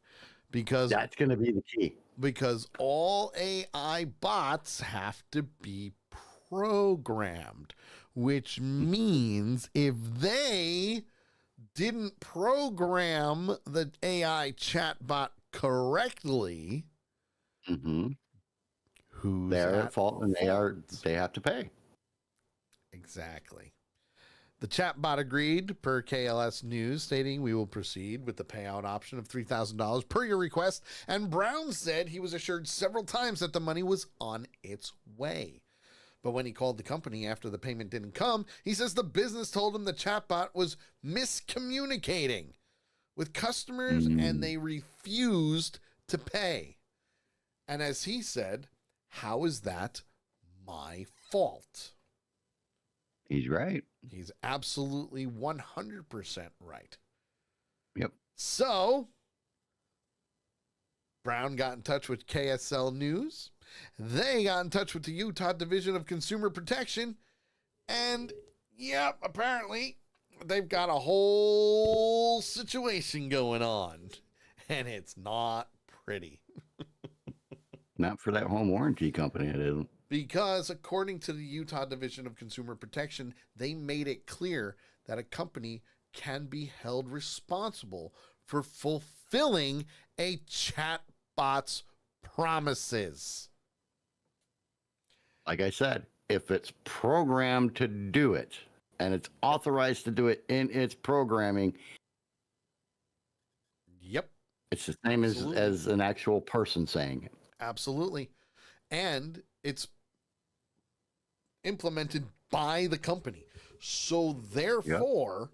because that's going to be the key. Because all AI bots have to be programmed, which means if they didn't program the AI chatbot correctly, who's they're at fault, and they have to pay. Exactly. The chatbot agreed per KLS News, stating we will proceed with the payout option of $3,000 per your request. And Brown said he was assured several times that the money was on its way. But when he called the company after the payment didn't come, he says the business told him the chatbot was miscommunicating with customers and they refused to pay. And as he said, how is that my fault? He's right. He's absolutely 100% right. Yep. So, Brown got in touch with KSL News. They got in touch with the Utah Division of Consumer Protection. And, yep, apparently they've got a whole situation going on. And it's not pretty. Not for that home warranty company, it isn't. Because according to the Utah Division of Consumer Protection, they made it clear that a company can be held responsible for fulfilling a chatbot's promises. Like I said, if it's programmed to do it and it's authorized to do it in its programming, yep, it's the same as an actual person saying it. Absolutely. And it's implemented by the company. So therefore,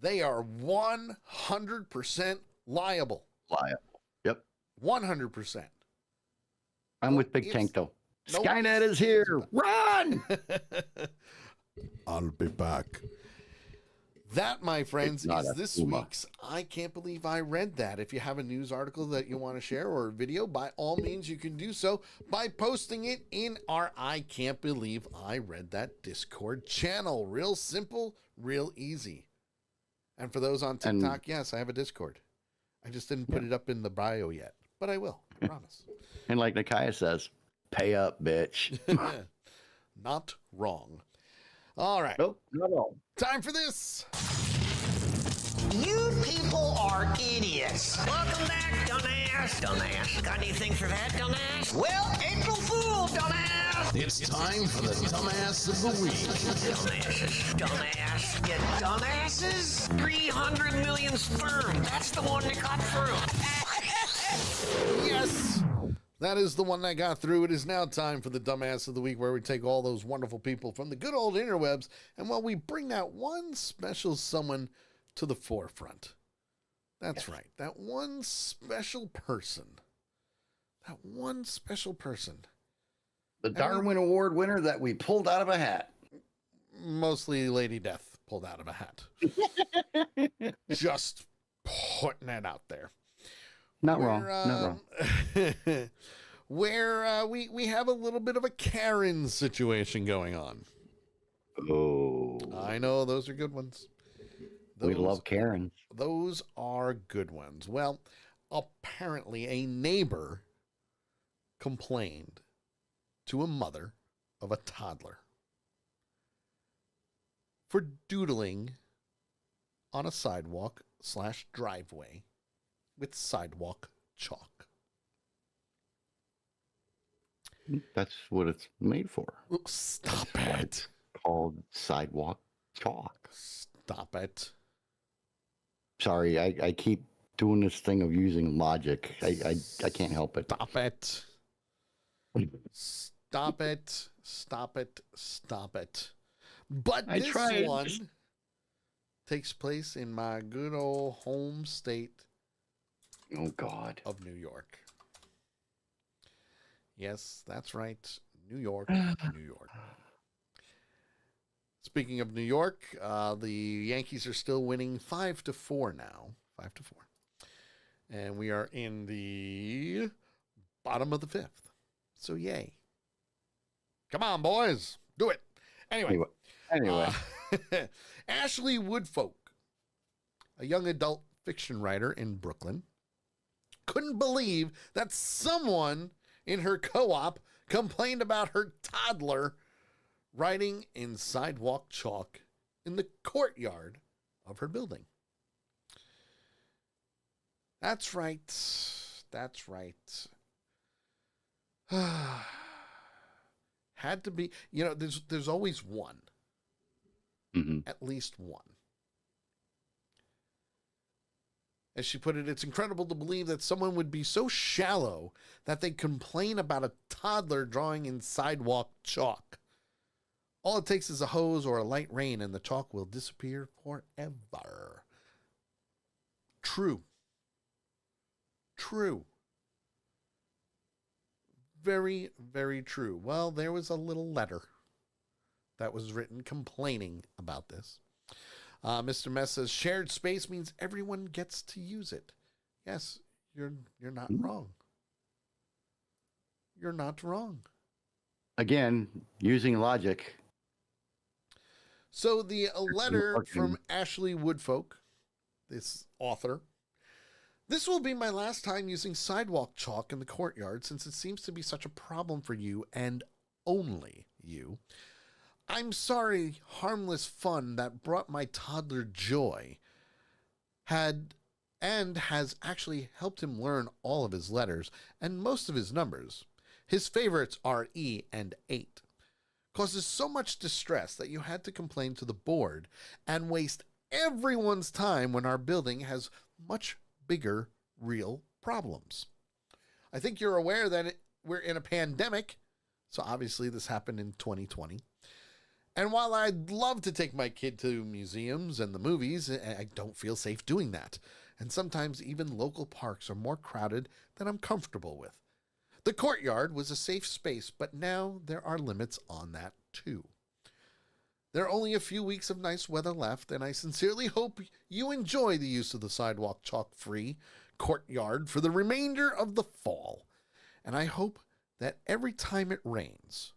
they are 100% liable. Yep. 100%. I'm with Big Tank, though. Skynet is here. Run! I'll be back. That, my friends, is this week's I Can't Believe I Read That. If you have a news article that you want to share or a video, by all means, you can do so by posting it in our I Can't Believe I Read That Discord channel. Real simple, real easy. And for those on TikTok, yes, I have a Discord. I just didn't put it up in the bio yet, but I will, I promise. And like Nakia says, pay up, bitch. Not wrong. All right. Nope, not at all. Time for this. You people are idiots. Welcome back, dumbass. Dumbass. Got anything for that, dumbass? Well, April Fool, dumbass. It's time for the dumbass of the week. Dumbasses. Dumbass. You dumbasses? 300 million sperm. That's the one that got through. Yes. That is the one that got through. It is now time for the dumbass of the week, where we take all those wonderful people from the good old interwebs and we bring that one special someone to the forefront. That's right. That one special person. That one special person. The Darwin Award winner that we pulled out of a hat. Mostly Lady Death pulled out of a hat. Just putting it out there. Not wrong. Where we have a little bit of a Karen situation going on. Oh. I know, those are good ones. We love Karen. Those are good ones. Well, apparently a neighbor complained to a mother of a toddler for doodling on a sidewalk/driveway with sidewalk chalk. That's what it's made for. Stop it. It's called sidewalk chalk. Stop it. Sorry, I keep doing this thing of using logic. I can't help it. Stop it. Stop it. Stop it. Stop it. But this one takes place in my good old home state. Oh, God. Of New York. Yes, that's right. New York, New York. Speaking of New York, the Yankees are still winning 5-4 now. 5-4. And we are in the bottom of the fifth. So yay. Come on, boys. Do it. Anyway. Ashley Woodfolk, a young adult fiction writer in Brooklyn, couldn't believe that someone in her co-op complained about her toddler writing in sidewalk chalk in the courtyard of her building. That's right. That's right. Had to be, there's always one. Mm-hmm. At least one. As she put it, it's incredible to believe that someone would be so shallow that they complain about a toddler drawing in sidewalk chalk. All it takes is a hose or a light rain and the chalk will disappear forever. True. True. Very, very true. Well, there was a little letter that was written complaining about this. Mr. Mess says, shared space means everyone gets to use it. Yes, you're not wrong. You're not wrong. Again, using logic. So the letter from Ashley Woodfolk, this author, This will be my last time using sidewalk chalk in the courtyard since it seems to be such a problem for you and only you. I'm sorry harmless fun that brought my toddler joy has actually helped him learn all of his letters and most of his numbers. His favorites are E and 8. Causes so much distress that you had to complain to the board and waste everyone's time when our building has much bigger real problems. I think you're aware that we're in a pandemic, so obviously this happened in 2020. And while I'd love to take my kid to museums and the movies, I don't feel safe doing that. And sometimes even local parks are more crowded than I'm comfortable with. The courtyard was a safe space, but now there are limits on that too. There are only a few weeks of nice weather left, and I sincerely hope you enjoy the use of the sidewalk chalk-free courtyard for the remainder of the fall. And I hope that every time it rains,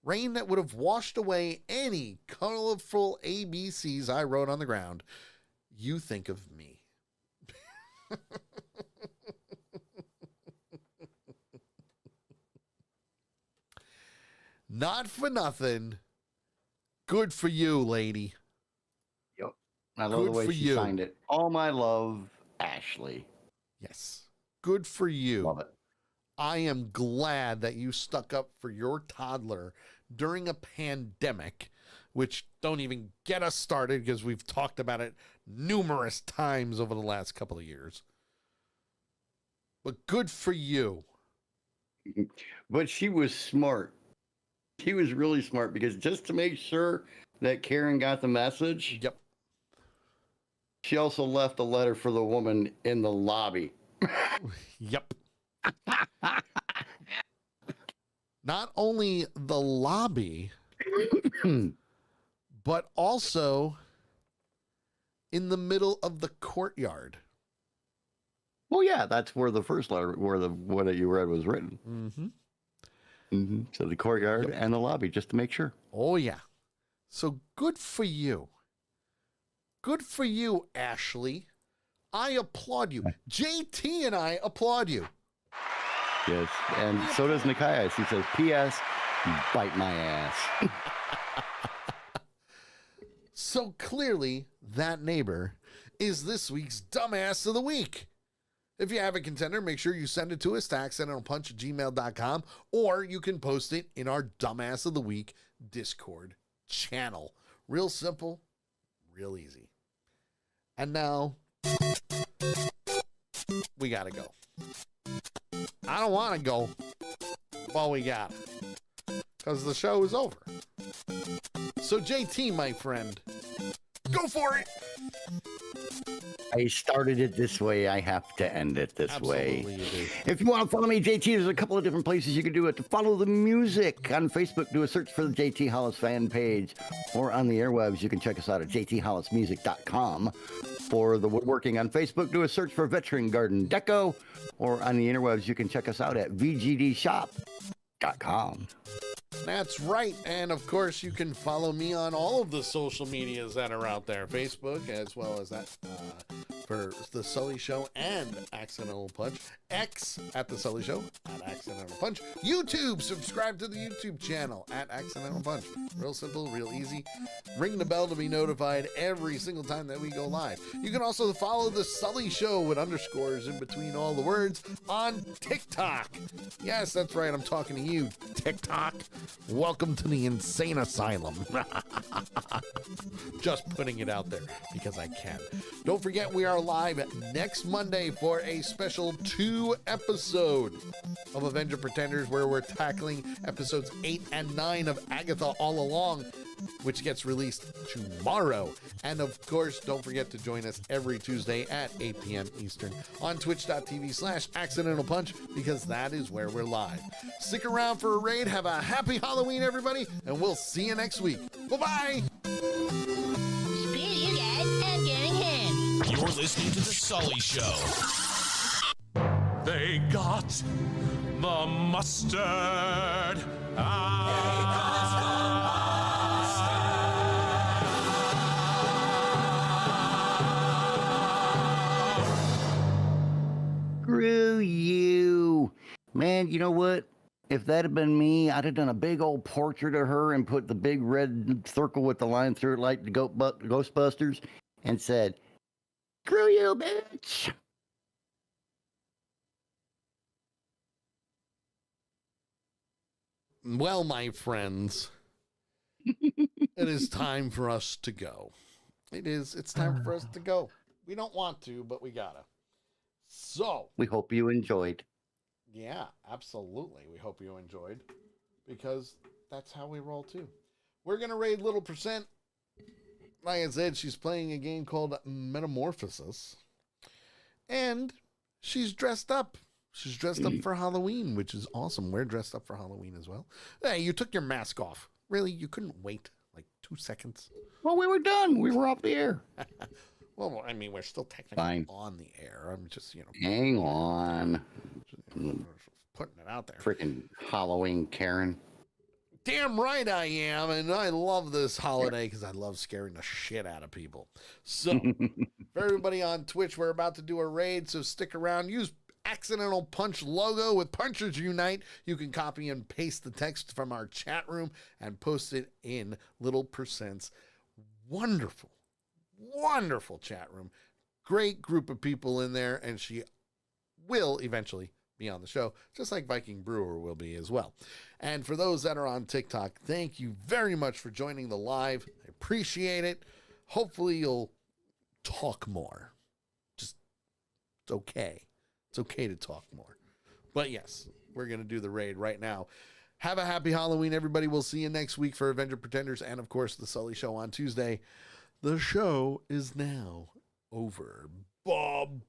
rain that would have washed away any colorful ABCs I wrote on the ground, you think of me. Not for nothing. Good for you, lady. Yep. I love the way she signed it. All my love, Ashley. Yes. Good for you. Love it. I am glad that you stuck up for your toddler during a pandemic, which don't even get us started because we've talked about it numerous times over the last couple of years. But good for you. But she was smart. She was really smart because just to make sure that Karen got the message. Yep. She also left a letter for the woman in the lobby. Yep. Not only the lobby, but also in the middle of the courtyard. Well, yeah, that's where the first letter, where the one that you read was written. Mm-hmm. Mm-hmm. So the courtyard and the lobby, just to make sure. Oh, yeah. So good for you. Good for you, Ashley. I applaud you. JT and I applaud you. Yes, and so does Nikias. He says, P.S., bite my ass. So clearly, that neighbor is this week's Dumbass of the Week. If you have a contender, make sure you send it to us to accidentalpunch@gmail.com, or you can post it in our Dumbass of the Week Discord channel. Real simple, real easy. And now, we gotta go. I don't want to go, but we got it, because the show is over. So JT, my friend, go for it. I started it this way. I have to end it this Absolutely way. You do. If you want to follow me, JT, there's a couple of different places you can do it. To follow the music on Facebook, do a search for the JT Hollis fan page. Or on the airwaves, you can check us out at jthollismusic.com. For the woodworking on Facebook, do a search for Veteran Garden Deco. Or on the interwebs, you can check us out at vgdshop.com. That's right. And of course, you can follow me on all of the social medias that are out there. Facebook, as well as that for The Sully Show and Accidental Punch. X at The Sully Show at Accidental Punch. YouTube, subscribe to the YouTube channel at Accidental Punch. Real simple, real easy. Ring the bell to be notified every single time that we go live. You can also follow The Sully Show with underscores in between all the words on TikTok. Yes, that's right. I'm talking to you, TikTok. Welcome to the insane asylum. Just putting it out there because I can. Don't forget, we are live next Monday for a special 2-episode of Avenger Pretenders, where we're tackling episodes 8 and 9 of Agatha All Along, which gets released tomorrow. And of course, don't forget to join us every Tuesday at 8 p.m. Eastern on twitch.tv/Accidental Punch, because that is where we're live. Stick around for a raid. Have a happy Halloween, everybody, and we'll see you next week. Bye-bye. Screw you guys, I'm going home. You're listening to The Sully Show. They got the mustard. you know what? If that had been me, I'd have done a big old portrait of her and put the big red circle with the line through it like the Ghostbusters and said, "Screw you, bitch." Well, my friends, it is time for us to go. It's time for us to go. We don't want to, but we gotta. So, we hope you enjoyed. Yeah, absolutely. We hope you enjoyed, because that's how we roll too. We're going to raid Little Percent. Like I said, she's playing a game called Metamorphosis. And she's dressed up. She's dressed up for Halloween, which is awesome. We're dressed up for Halloween as well. Hey, you took your mask off. Really? You couldn't wait like 2 seconds? Well, we were done. We were off the air. Well, I mean, we're still technically on the air. I'm just, Hang on. Putting it out there. Freaking Halloween, Karen. Damn right I am, and I love this holiday because I love scaring the shit out of people. So, for everybody on Twitch, we're about to do a raid, so stick around. Use Accidental Punch logo with Punchers Unite. You can copy and paste the text from our chat room and post it in Little Percent's wonderful chat room. Great group of people in there, and she will eventually be on the show, just like Viking Brewer will be as well. And for those that are on TikTok, thank you very much for joining the live. I appreciate it. Hopefully you'll talk more. Just, it's okay. It's okay to talk more. But yes, we're going to do the raid right now. Have a happy Halloween, everybody. We'll see you next week for Avenger Pretenders and, of course, the Sully Show on Tuesday. The show is now over. Bye.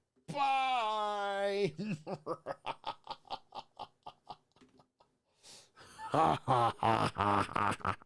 Ha ha ha ha ha ha.